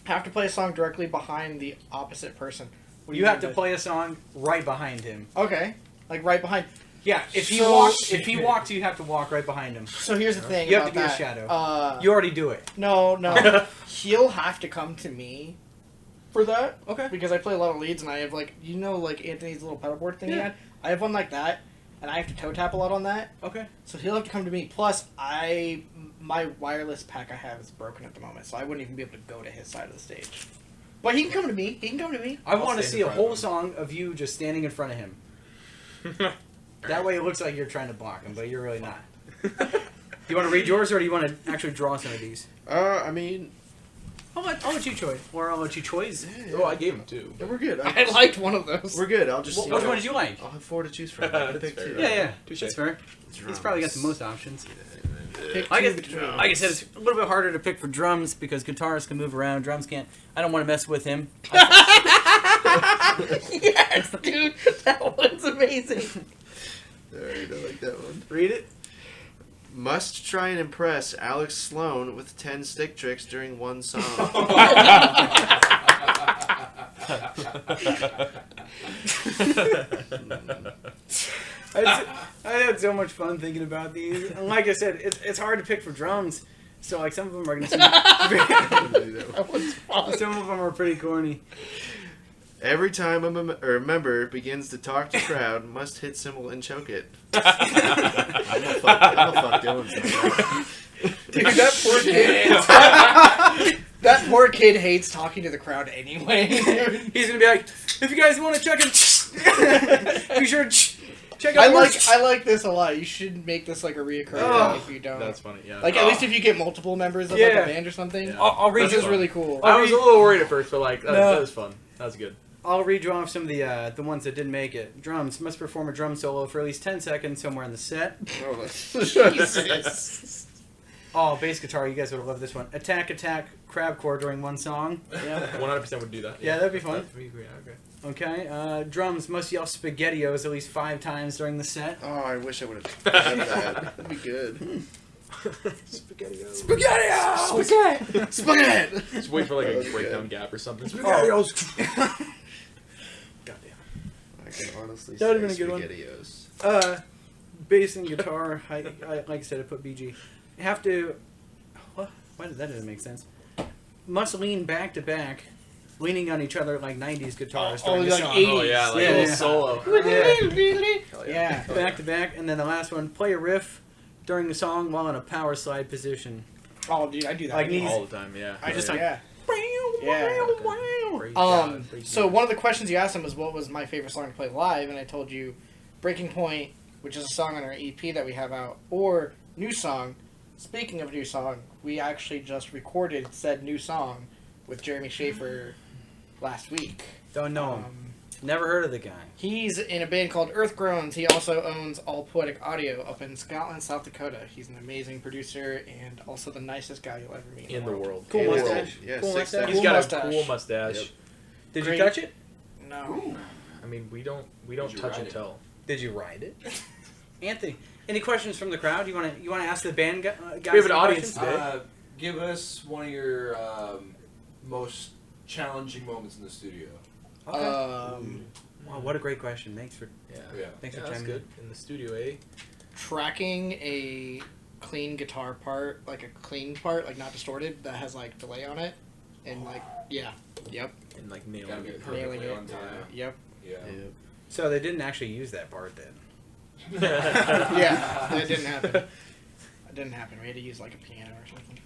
Have to play a song directly behind the opposite person. What do You have mean to play a song right behind him. Okay, like right behind. Yeah, if he So- walks, you have to walk right behind him. So here's the thing. You have to about be a that. shadow. You already do it. No. He'll have to come to me for that. Okay. Because I play a lot of leads, and I have like Anthony's little pedalboard thing he Yeah. had. I have one like that, and I have to toe tap a lot on that. Okay. So he'll have to come to me. Plus, my wireless pack I have is broken at the moment, so I wouldn't even be able to go to his side of the stage. But he can come to me. I want to stand see in a front whole of him. song of you just standing in front of him. That way it looks like you're trying to block him, but you're really not. Do you want to read yours, or do you want to actually draw some of these? I mean, I'll let you choose. Or I'll let you choose. Oh, I gave him 2. we're good. I liked one of those. We're good. I'll just. Which one did you like? I'll have 4 to choose from. I can That's pick fair. 2. Yeah. Touche. That's fair. He's probably got the most options. Pick Like two I, between. like I said, it's a little bit harder to pick for drums because guitarists can move around. Drums can't. I don't want to mess with him. Yes, dude, that one's amazing. Alright, I like that one. Read it. Must try and impress Alex Sloan with 10 stick tricks during one song. I had so much fun thinking about these. And like I said, it's hard to pick for drums. So like some of them are gonna seem, That one's fun. some of them are pretty corny. Every time a member begins to talk to crowd, must hit cymbal and choke it. I'm gonna fuck Dylan's like Dude, that poor kid. That poor kid hates talking to the crowd anyway. He's gonna be like, if you guys want to check it, be sure to check out. I like this a lot. You should make this like a reoccurring Oh, thing if you don't. That's funny, yeah. Like at least if you get multiple members of like Yeah. a band or something. Yeah. I'll read This you. is really cool. I was a little worried at first, but like that, No. that was fun. That was good. I'll read you off some of the ones that didn't make it. Drums must perform a drum solo for at least 10 seconds somewhere in the set. Jesus. Oh, bass guitar, you guys would have loved this one. Attack, crabcore during one song. Yeah, 100% would do that. Yeah, that'd be fun. Yeah, okay. Okay. Drums must yell SpaghettiOs at least 5 times during the set. Oh, I wish I would have done that. That'd be good. SpaghettiOs. SpaghettiOs! Spaghetti! Just wait for like That a was breakdown good. gap or something. SpaghettiOs! Goddamn. I can honestly That would've say been a good one. SpaghettiOs. Bass and guitar, like I said, I put BG. Have to... What? Why did that didn't make sense? Must lean back to back, leaning on each other like 90s guitars Oh, during the like song. 80s. Oh yeah, like Yeah, a little yeah. solo. Yeah. Yeah. Back to back, and then the last one, play a riff during the song while in a power slide position. Oh, dude, I do that. Like knees. All the time, yeah. I just like... Yeah. Praise So God. one of the questions you asked him was what was my favorite song to play live, and I told you Breaking Point, which is a song on our EP that we have out, or New Song. Speaking of New Song, we actually just recorded said new song with Jeremy Schaefer last week. Don't know him. Never heard of the guy. He's in a band called Earth Groans. He also owns All Poetic Audio up in Scotland, South Dakota. He's an amazing producer and also the nicest guy you'll ever meet In the world. Cool In the mustache. world. Yeah, Cool 6 mustache. He's Cool got mustache. a cool mustache. Yep. Did Great. you touch it? No. I mean, we don't Did you touch ride and it? tell. Did you ride it? Anthony, any questions from the crowd? You want to ask the band guys? We have an any audience questions? today. Give us one of your most challenging moments in the studio. Okay. Wow, what a great question. Thanks for Yeah. Yeah. thanks for That's chiming good. In the studio, eh? Tracking a clean guitar part, like a clean part, like not distorted, that has like delay on it, and like yep, And like Gotta nailing be it. nailing perfectly it. on time. Yep. Yeah. So they didn't actually use that part then. Yeah, that didn't happen. That didn't happen. We had to use like a piano or something.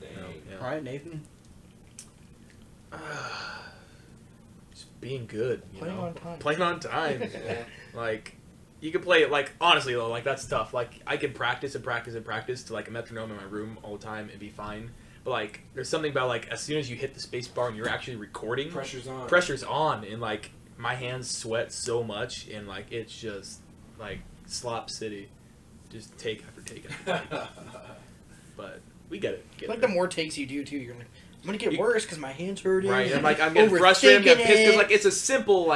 Dang. No, yeah. All right, Nathan. Just being good. You Playing know? on time. Playing on time. Like, you could play it, like, honestly, though, like, that's tough. Like, I could practice and practice and practice to, like, a metronome in my room all the time and be fine. But, like, there's something about, like, as soon as you hit the space bar and you're actually recording, Pressure's on. pressure's on, and, like, my hands sweat so much, and, like, it's just, like, slop city. Just take after take after take. But we get it. Get Like it. the more takes you do too, you're like, I'm gonna get You- worse because my hands hurting. Right, and, like, I'm getting frustrated, I'm getting Overthinking pissed, because, it. like, it's a simple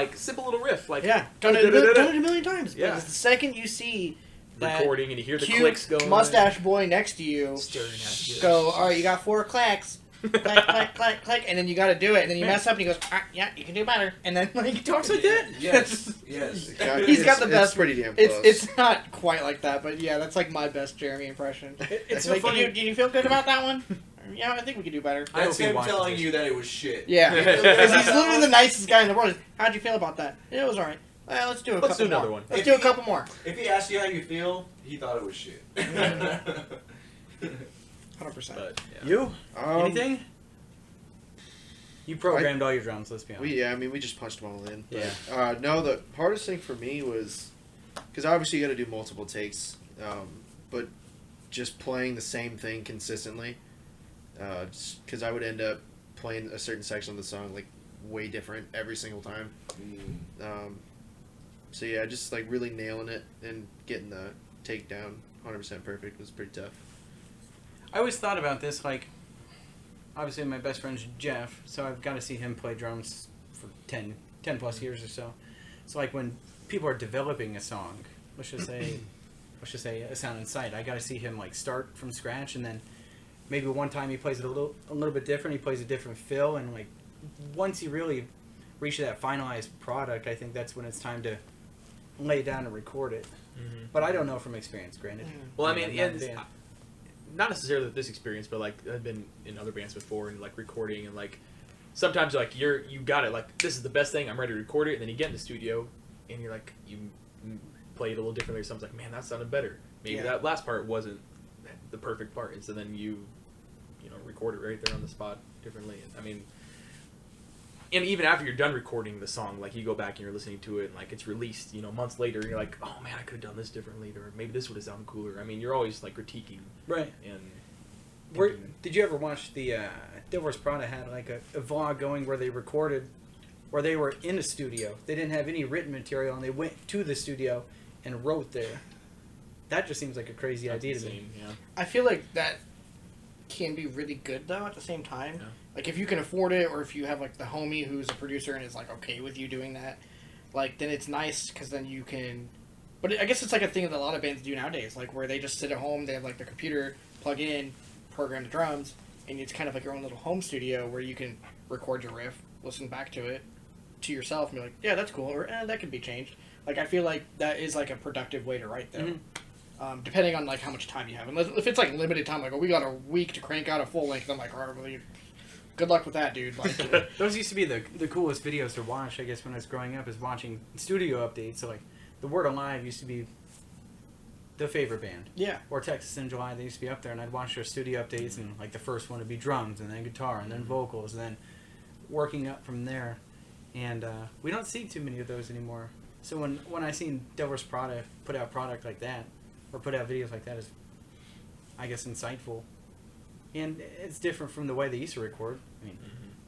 little riff. Like, Yeah, done it a million times. Yeah. But the second you see that recording, and you hear the cute clicks going. mustache boy next to you Staring at you. go, all right, you got 4 clacks. Clack, clack, clack, clack, and then you got to do it, and then you mess up, and he goes, yeah, you can do better, and then like he talks like that. Yes. Yes. He's got the best. It's pretty damn close. It's not quite like that, but yeah, that's like my best Jeremy impression. It's so Like, funny. do you feel good about that one? yeah, I think we could do better. I That's hope he him watches telling this. you that it was shit. Yeah, because he's literally the nicest guy in the world. How'd you feel about that? Yeah, it was alright. Well, let's do a Let's couple do another more. one. Let's do a couple more. If he asked you how you feel, he thought it was shit. 100%. But yeah. You? Anything? Um, You programmed all your drums, let's be honest. we just punched them all in. Yeah. But, no, the hardest thing for me was because obviously you got to do multiple takes, but just playing the same thing consistently. Because I would end up playing a certain section of the song like way different every single time. So yeah, just like really nailing it and getting the take down 100% perfect was pretty tough. I always thought about this, like, obviously my best friend's Jeff, so I've got to see him play drums for 10 plus years or so. So like when people are developing a song, let's just say a Sound in Sight, I got to see him like start from scratch, and then maybe one time he plays it a little bit different, he plays a different fill, and like once he really reaches that finalized product, I think that's when it's time to lay it down and record it. Mm-hmm. But I don't know from experience, granted. Well, I I'm mean, not and a band. not necessarily this experience, but like I've been in other bands before and like recording, and like sometimes like you got it, like this is the best thing, I'm ready to record it, and then you get in the studio and you're like you play it a little differently, or something's like, man, that sounded better. Maybe that last part wasn't the perfect part, and so then you record it right there on the spot differently. I mean, and even after you're done recording the song, like you go back and you're listening to it and like it's released, months later, and you're like, oh man, I could have done this differently, or maybe this would have sounded cooler. I mean, you're always like critiquing. Right. And Did you ever watch the Divorce Prada had like a vlog going where they recorded, where they were in a studio. They didn't have any written material, and they went to the studio and wrote there. That just seems like a crazy idea to me. Yeah. I feel like that can be really good though at the same time. Yeah. Like if you can afford it, or if you have like the homie who's a producer and is like okay with you doing that, like then it's nice because then you can. But I guess it's like a thing that a lot of bands do nowadays, like where they just sit at home, they have like their computer, plug in, program the drums, and it's kind of like your own little home studio where you can record your riff, listen back to it to yourself, and be like, yeah, that's cool, or that could be changed. Like I feel like that is like a productive way to write though. Mhm. Depending on like how much time you have, unless if it's like limited time, like we got a week to crank out a full length, I'm like, all right, well, good luck with that, dude. Like, Those used to be the coolest videos to watch, I guess, when I was growing up, is watching studio updates. So like the Word Alive used to be the favorite band. yeah, Or Texas in July, they used to be up there, and I'd watch their studio updates, and like the first one would be drums, and then guitar, and then vocals, and then working up from there. And we don't see too many of those anymore. So when I seen Divorce Prada put out product like that, or put out videos like that, is, I guess, insightful. And it's different from the way they used to record. I mean,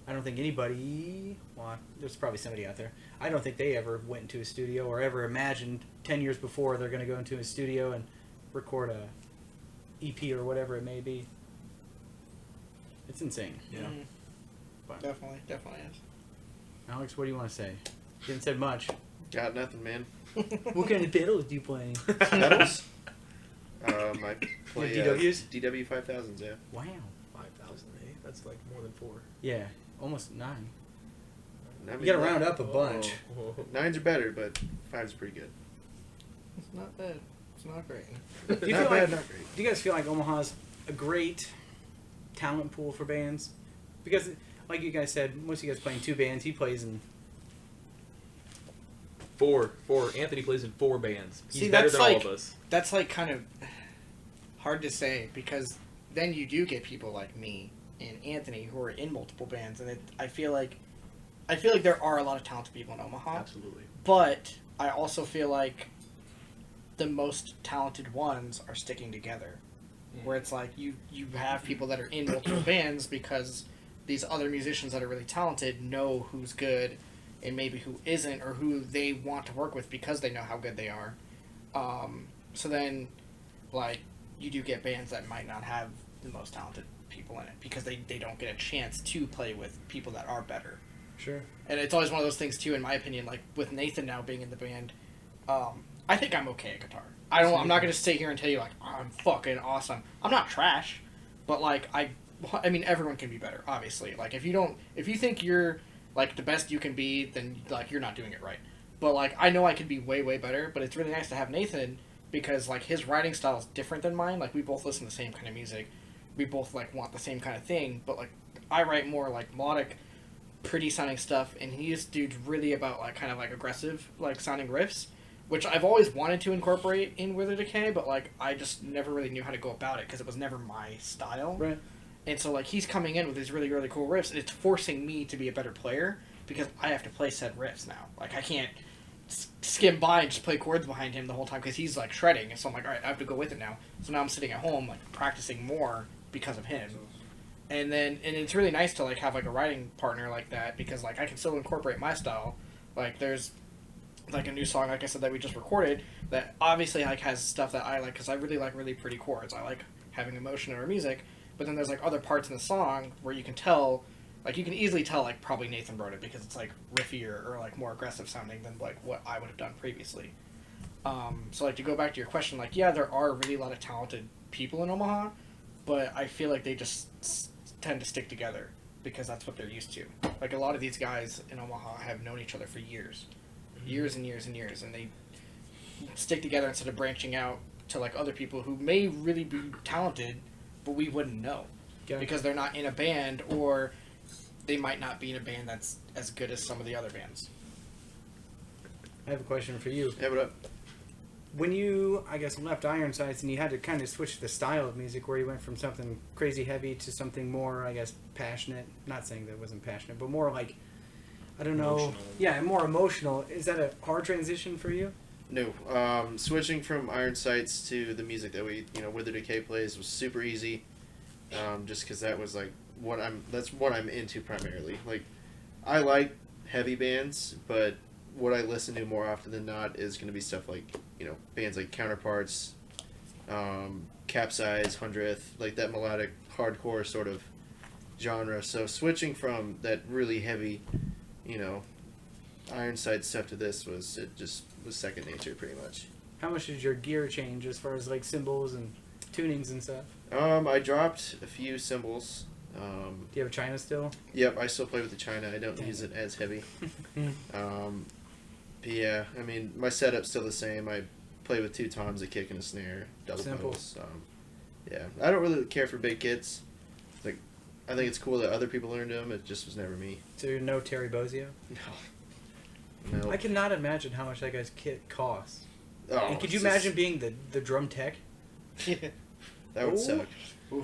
I don't think anybody, well, there's probably somebody out there, I don't think they ever went into a studio or ever imagined 10 years before they're going to go into a studio and record a EP or whatever it may be. It's insane. Yeah. But, definitely is. Alex, what do you want to say? You haven't said much. Got nothing, man. What kind of pedals do you play? Pedals? I play DWs? DW 5000s, yeah. Wow. 5,000, eh? That's like more than 4. Yeah, almost 9. I mean, You gotta round up a bunch. Oh. 9s are better, but 5's pretty good. It's not bad. It's not great. Do you Not feel bad, like, not great. do you guys feel like Omaha's a great talent pool for bands? Because, like you guys said, most of you guys play in 2 bands. He plays in... 4. Anthony plays in 4 bands. He's See, better that's than like- all of us. That's like kind of hard to say because then you do get people like me and Anthony who are in multiple bands, and I feel like there are a lot of talented people in Omaha. Absolutely. But I also feel like the most talented ones are sticking together. Where it's like you have people that are in multiple bands because these other musicians that are really talented know who's good and maybe who isn't, or who they want to work with because they know how good they are. So then, like, you do get bands that might not have the most talented people in it because they don't get a chance to play with people that are better. Sure. And it's always one of those things too, in my opinion. Like with Nathan now being in the band, I think I'm okay at guitar. I'm not gonna sit here and tell you like, oh, I'm fucking awesome. I'm not trash, but like I mean everyone can be better. Obviously, like if you think you're like the best you can be, then like you're not doing it right. But like I know I could be way better. But it's really nice to have Nathan because like his writing style is different than mine. Like we both listen to the same kind of music, we both like want the same kind of thing, but like I write more like melodic, pretty sounding stuff, and he's dude's really about like kind of like aggressive like sounding riffs, which I've always wanted to incorporate in Wither Decay, but like I just never really knew how to go about it because it was never my style. Right. And so like he's coming in with these really really cool riffs, and it's forcing me to be a better player because I have to play said riffs now. Like I can't skim by and just play chords behind him the whole time because he's like shredding, and so I'm like, all right, I have to go with it now. So now I'm sitting at home like practicing more because of him. And it's really nice to like have like a writing partner like that because like I can still incorporate my style. Like there's like a new song, like I said, that we just recorded that obviously like has stuff that I like because I really like really pretty chords. I like having emotion in our music, but then there's like other parts in the song where you can tell, like you can easily tell like probably Nathan wrote it because it's like riffier or like more aggressive sounding than like what I would have done previously. So like to go back to your question, like yeah, there are really a lot of talented people in Omaha, but I feel like they just tend to stick together because that's what they're used to. Like a lot of these guys in Omaha have known each other for years and years and years, and they stick together instead of branching out to like other people who may really be talented, but we wouldn't know because they're not in a band, or they might not be in a band that's as good as some of the other bands. I have a question for you. Yeah, what up? When you, I guess, left Ironsides and you had to kind of switch the style of music where you went from something crazy heavy to something more, I guess, passionate. Not saying that it wasn't passionate, but more like, I don't know. Emotional. Yeah, more emotional. Is that a hard transition for you? No. Switching from Iron Sights to the music that we, Wither Decay plays was super easy. Just because that was like that's what I'm into primarily. Like, I like heavy bands, but what I listen to more often than not is going to be stuff like, bands like Counterparts, Capsize, 100th, like that melodic hardcore sort of genre. So switching from that really heavy, Ironside stuff to this was second nature pretty much. How much did your gear change as far as like cymbals and tunings and stuff? I dropped a few cymbals. Do you have a China still? Yep, I still play with the China. I don't use it as heavy. But yeah, I mean, my setup's still the same. I play with 2 toms, a kick, and a snare, double Simple. pedals. Yeah, I don't really care for big kits. Like, I think it's cool that other people learned them. It just was never me. So you're no Terry Bozzio? No. I cannot imagine how much that guy's kit costs. Oh, And could you it's imagine being the drum tech? that would Ooh. suck.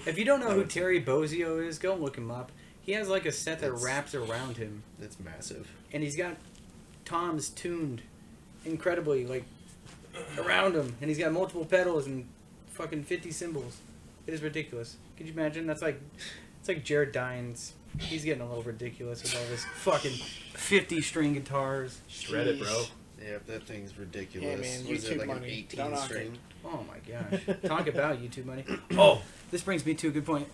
If you don't know who Terry Bozzio is, go look him up. He has like a set that That's- wraps around him, That's massive. and he's got toms tuned incredibly like around him, and he's got multiple pedals and fucking 50 cymbals. It is ridiculous. Could you imagine? It's like Jared Dines. He's getting a little ridiculous with all this fucking 50 string guitars. Shred it, bro. Yeah, that thing's ridiculous. Yeah, man, Was it YouTube like an money. 18 Don't knock string? Oh my gosh! Talk about YouTube money. Oh, this brings me to a good point.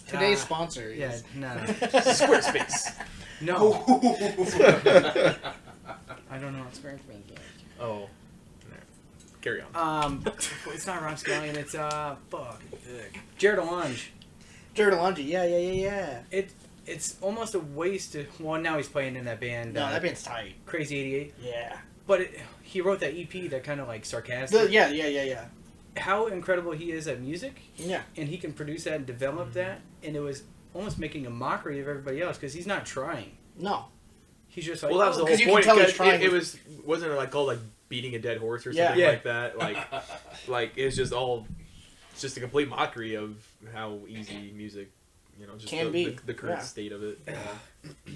Today's sponsor Yeah, is no, Squarespace. no. I don't know what Squarespace is. Oh. Carry on. It's not Ron Scallion. It's Jared Alonge. Jared Alonji. Yeah. It's almost a waste of. Well, now he's playing in that band. No, that band's tight. Crazy 88. Yeah. But he wrote that EP that kind of like sarcastic. Yeah. How incredible he is at music, Yeah. and he can produce that and develop that, and it was almost making a mockery of everybody else because he's not trying. No. He's just like, Well, that was the 'cause you whole can point. tell he's 'Cause trying it with- wasn't it like called like beating a dead horse or Yeah. something Yeah. like that. Like it's just a complete mockery of how easy music, just Can be. the current Yeah. state of it.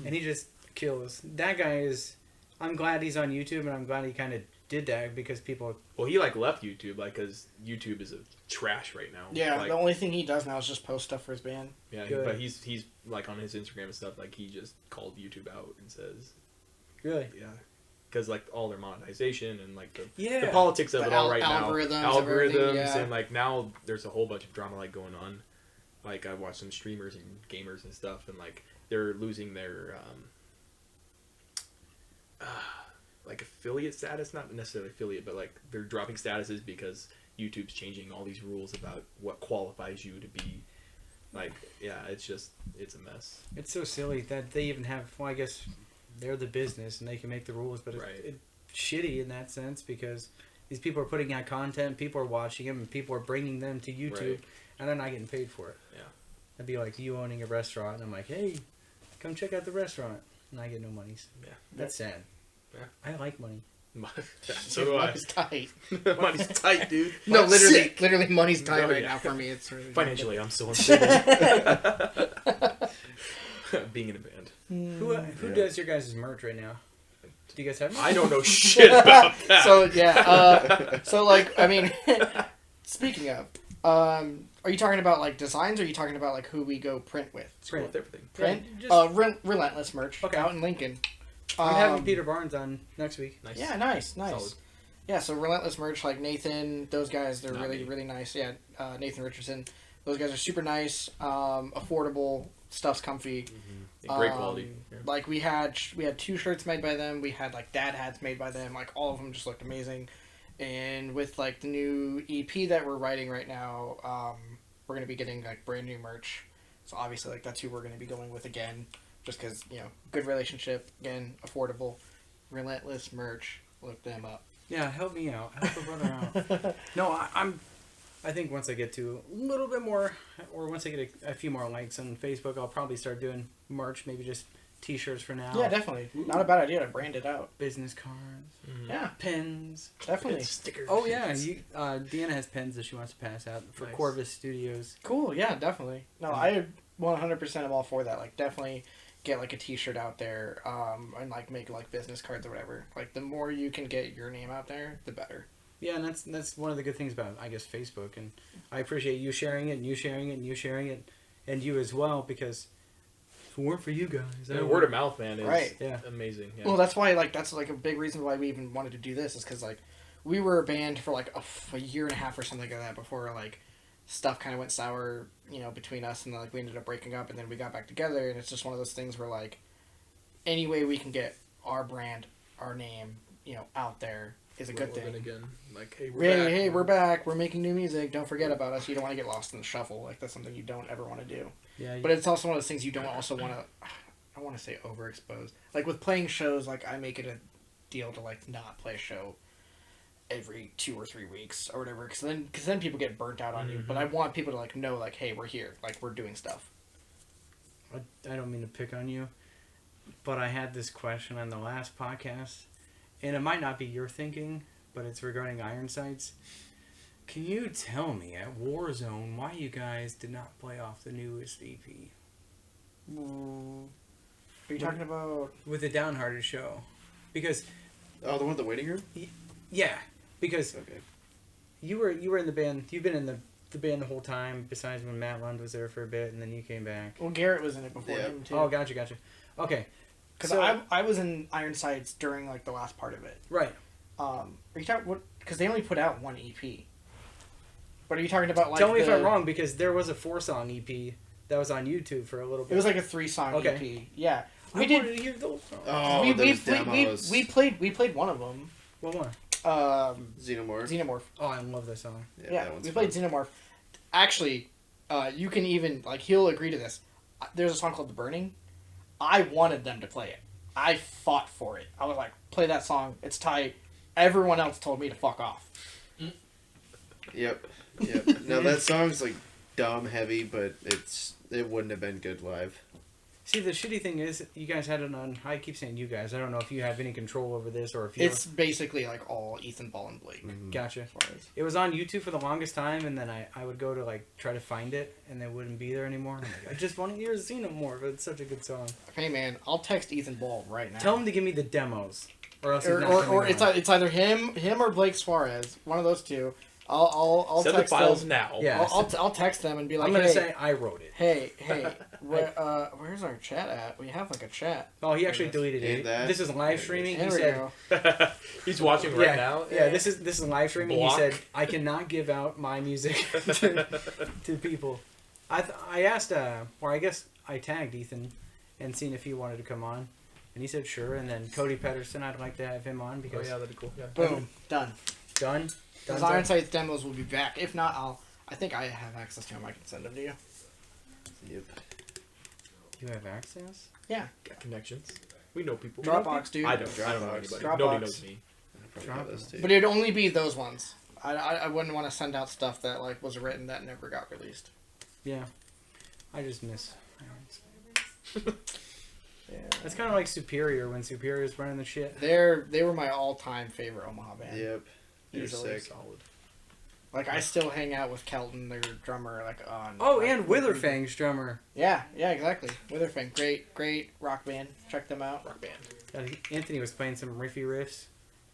and he just kills. That guy is. I'm glad he's on YouTube, and I'm glad he kind of did that because people. Well, he left YouTube because YouTube is a trash right now. Yeah, Like, the only thing he does now is just post stuff for his band. yeah, Good. but he's like on his Instagram and stuff. Like he just called YouTube out and says, Really? yeah, because like all their monetization and like the Yeah. politics of The it all right algorithms now, of everything, yeah. and like now there's a whole bunch of drama like going on. Like I watched some streamers and gamers and stuff, and like they're losing their like affiliate status, not necessarily affiliate, but like they're dropping statuses because YouTube's changing all these rules about what qualifies you to be. Like, yeah, it's a mess. It's so silly that they even have. Well, I guess they're the business and they can make the rules, but Right. it's shitty in that sense because these people are putting out content, people are watching them, and people are bringing them to YouTube, Right. and they're not getting paid for it. Yeah. That'd be like you owning a restaurant, and I'm like, hey, come check out the restaurant, and I get no monies. Yeah. That's sad. Yeah. I like money. So do I. Money's tight. Money's tight, dude. No, I'm literally, sick. literally, money's tight Oh, right yeah. now for me. It's really Financially, I'm still unstable. Being in a band. Who does your guys' merch right now? Do you guys have merch? I don't know shit about that. So yeah, so like I mean, speaking of, are you talking about like designs, or are you talking about like who we go print with? Screw with everything. Print, Yeah, just- Relentless merch, Okay. out in Lincoln. I'm having Peter Barnes on next week. Nice. Yeah, nice. Solid. Yeah, so Relentless merch, like Nathan, those guys, they're Not really, me. really nice. Yeah, Nathan Richardson, those guys are super nice, affordable, stuff's comfy. Yeah, great quality. Yeah. Like we had 2 shirts made by them. We had like dad hats made by them. Like all of them just looked amazing. And with like the new EP that we're writing right now, we're gonna be getting like brand new merch. So obviously, like that's who we're gonna be going with again, just because good relationship again, affordable, Relentless merch. Look them up. Yeah, help me out. Help a brother out. No, I think once I get to a little bit more, or once I get a few more likes on Facebook, I'll probably start doing merch. Maybe just T-shirts for now. Yeah, definitely. Not a bad idea to brand it out. Business cards, Yeah, pins. definitely. Stickers. Oh yeah, Deanna has pens that she wants to pass out for Nice. Corvus Studios. Cool. Yeah, definitely. No, I 100% am all for that. Like, definitely get like a T-shirt out there, and like make like business cards or whatever. Like, the more you can get your name out there, the better. Yeah, and that's one of the good things about, I guess, Facebook, and I appreciate you sharing it, and you sharing it, and you sharing it, and you as well, because if it weren't for you guys, Yeah, word of mouth, man, is Right. Yeah. amazing. Yeah. Well, that's why that's like a big reason why we even wanted to do this, is because like we were a band for like a year and a half or something like that before like stuff kind of went sour, between us, and then like we ended up breaking up, and then we got back together, and it's just one of those things where like any way we can get our brand, our name, out there is a good thing. Again, like, hey, we're back. Hey, we're back. We're making new music. Don't forget about us. You don't want to get lost in the shuffle. Like, that's something you don't ever want to do. Yeah, But it's also one of those things you don't also want to, I don't want to say overexpose. Like, with playing shows, like, I make it a deal to, like, not play a show every 2 or 3 weeks or whatever. Because then people get burnt out on you. But I want people to, like, know, like, hey, we're here. Like, we're doing stuff. I don't mean to pick on you, but I had this question on the last podcast, and it might not be your thinking, but it's regarding Iron Sights. Can you tell me at Warzone why you guys did not play off the newest EP Are you talking about... with the Downhearted show? Because Oh, the one in the waiting room? yeah, because Okay. you were in the band. You've been in the band the whole time. Besides when Matt Lund was there for a bit, and then you came back. Well, Garrett was in it before Yeah. him, too. Oh, gotcha. Okay, Because so- I was in Iron Sights during, like, the last part of it. right. Are you talking what? Because they only put out one EP. But are you talking about like? Tell me if I'm wrong, because there was a 4-song EP that was on YouTube for a little bit. It was like a 3-song Okay. EP. Yeah, I we did. wanted to hear those songs. Oh, we those played, demos. we played one of them. What one? Xenomorph. Xenomorph. Oh, I love that song. Yeah, that one's we played fun. Xenomorph. Actually, you can even like he'll agree to this. There's a song called "The Burning." I wanted them to play it. I fought for it. I was like, play that song. It's tight. Everyone else told me to fuck off. Yep. No, that song's like dumb heavy, but it wouldn't have been good live. See, the shitty thing is, you guys had it on. I keep saying you guys. I don't know if you have any control over this or if you. It's basically like all Ethan Ball and Blake. Gotcha. As far as- It was on YouTube for the longest time, and then I would go to like try to find it, and it wouldn't be there anymore. I'm like, I just want to hear Xenomorph. It's such a good song. Hey man, I'll text Ethan Ball right now. Tell him to give me the demos, or else he's not or coming it's on. it's either him or Blake Suarez, one of those two. I'll Send the text files them. now. Yeah. I'll text them and be like, I'm gonna hey, say I wrote it. hey, where's our chat at? We have like a chat. Oh, he actually deleted And it. that- This is live streaming. There He we said, go. He's watching right yeah, now. Yeah, this is live streaming. Block. He said, I cannot give out my music to people. I asked, or I guess I tagged Ethan and seen if he wanted to come on. And he said sure. And then Cody Pedersen, I'd like to have him on Oh because yeah, that'd be cool. Yeah. Boom, done. done. Those Iron Sights demos will be back. If not, I think I have access to them. I can send them to you. Yep. You have access? Yeah, Got connections. We know people. Dropbox, dude. I don't know Dropbox. anybody. Dropbox. Nobody knows me. probably have those too. But it'd only be those ones. I wouldn't want to send out stuff that like was written that never got released. Yeah. I just miss. Yeah. That's kind of like Superior when Superior's running the shit. They were my all-time favorite Omaha band. Yep. They're Easily. sick. Solid. Like I still hang out with Kelton, their drummer, like on. Oh, like, and Witherfang's drummer. Yeah, exactly. Witherfang, great rock band. Check them out. Rock band. Anthony was playing some riffs.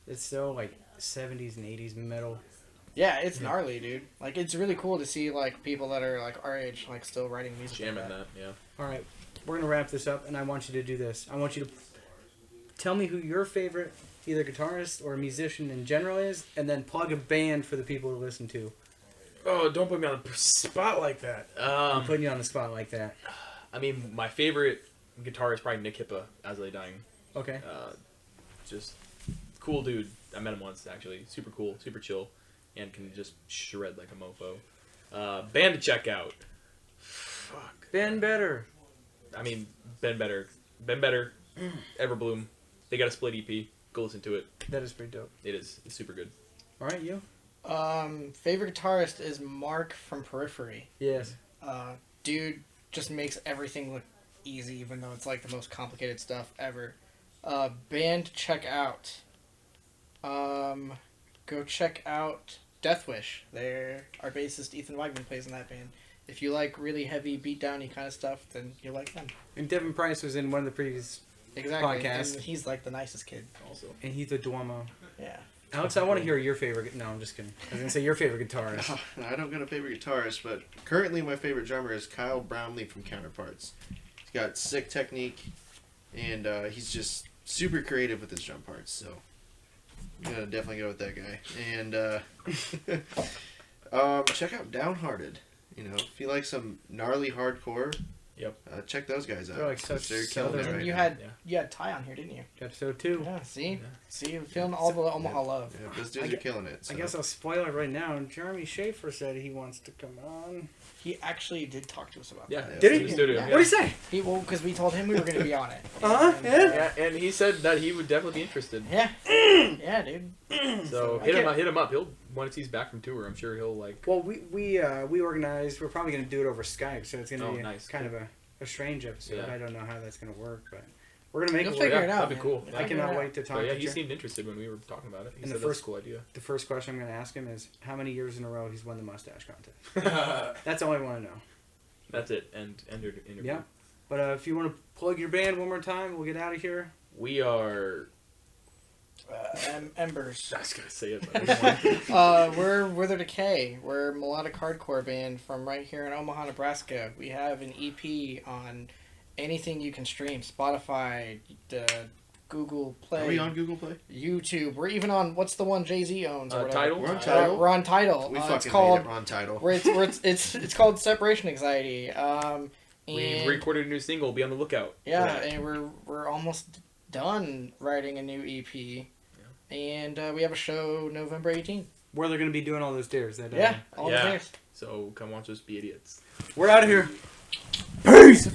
It's so like 70s and 80s metal. Yeah, it's gnarly, dude. Like it's really cool to see like people that are like our age, like still writing music. Jamming like that, yeah. All right, we're gonna wrap this up, and I want you to do this. I want you to tell me who your favorite either guitarist or musician in general is, and then plug a band for the people to listen to. Oh, don't put me on the spot like that. I'm putting you on the spot like that. I mean, my favorite guitarist is probably Nick Hippa, As I Lay Dying. Okay. Just cool dude. I met him once, actually. Super cool, super chill, and can just shred like a mofo. Band to check out. Fuck. Ben Better. I mean, Ben Better, Everbloom. They got a split EP. Go listen to it. That is pretty dope. It is. It's super good. All right, you? Favorite guitarist is Mark from Periphery. Yes. Dude just makes everything look easy, even though it's like the most complicated stuff ever. Band to check out. Go check out Death Wish. Our bassist Ethan Weigman plays in that band. If you like really heavy beatdowny kind of stuff, then you'll like them. And Devin Price was in one of the previous Exactly. podcasts. And he's like the nicest kid also. And he's a Duomo. Yeah. Alex, I want to hear your favorite. No, I'm just kidding. I was going to say your favorite guitarist. I don't got a favorite guitarist, but currently my favorite drummer is Kyle Brownlee from Counterparts. He's got sick technique, and he's just super creative with his drum parts, so I'm going to definitely go with that guy. And check out Downhearted. You know, if you like some gnarly hardcore, Yep. check those guys out. They're like such They're killing it southern- right You now. had you had Ty on here, didn't you? Episode 2. Yeah. See, Yeah. see, I'm feeling all the Omaha love. Yeah, those dudes are killing it. So. I guess I'll spoil it right now. Jeremy Schaefer said he wants to come on. He actually did talk to us about Yeah. that. Did he? in the studio, Yeah. What did he say? Because we told him we were going to be on it. Uh-huh, And, yeah. Yeah, and he said that he would definitely be interested. Yeah. Yeah, dude. So I hit him can't- up. Hit him up. He'll once he's back from tour, I'm sure he'll like. Well, we organized. We're probably going to do it over Skype, so it's going to Oh, be nice. kind of a strange episode. Yeah. I don't know how that's going to work, but we're going to make You'll it figure work. it out. That'd be man. cool. You'll I figure it cannot out. wait to talk But yeah, to he Jer- seemed interested when we were talking about it. He And said the that's first- a cool idea. The first question I'm going to ask him is how many years in a row he's won the mustache contest. That's all I want to know. That's it. And your interview. Yeah. But if you want to plug your band one more time, we'll get out of here. We are. Embers. I was gonna say it. But I didn't want to. We're the Decay. We're a melodic hardcore band from right here in Omaha, Nebraska. We have an EP on anything you can stream: Spotify, Google Play, Are we on Google Play? YouTube. We're even on what's the one Jay-Z owns? Or whatever. Tidal? We're on Uh, Tidal. We're on Tidal. We It's fucking called made it on Tidal. it's called Separation Anxiety. We And recorded a new single. Be on the lookout. for yeah, that. and we're almost done writing a new EP. And we have a show November 18th. Where they're going to be doing all those dares. That, Yeah, all Yeah. the days. So come watch us be idiots. We're out of here. Peace!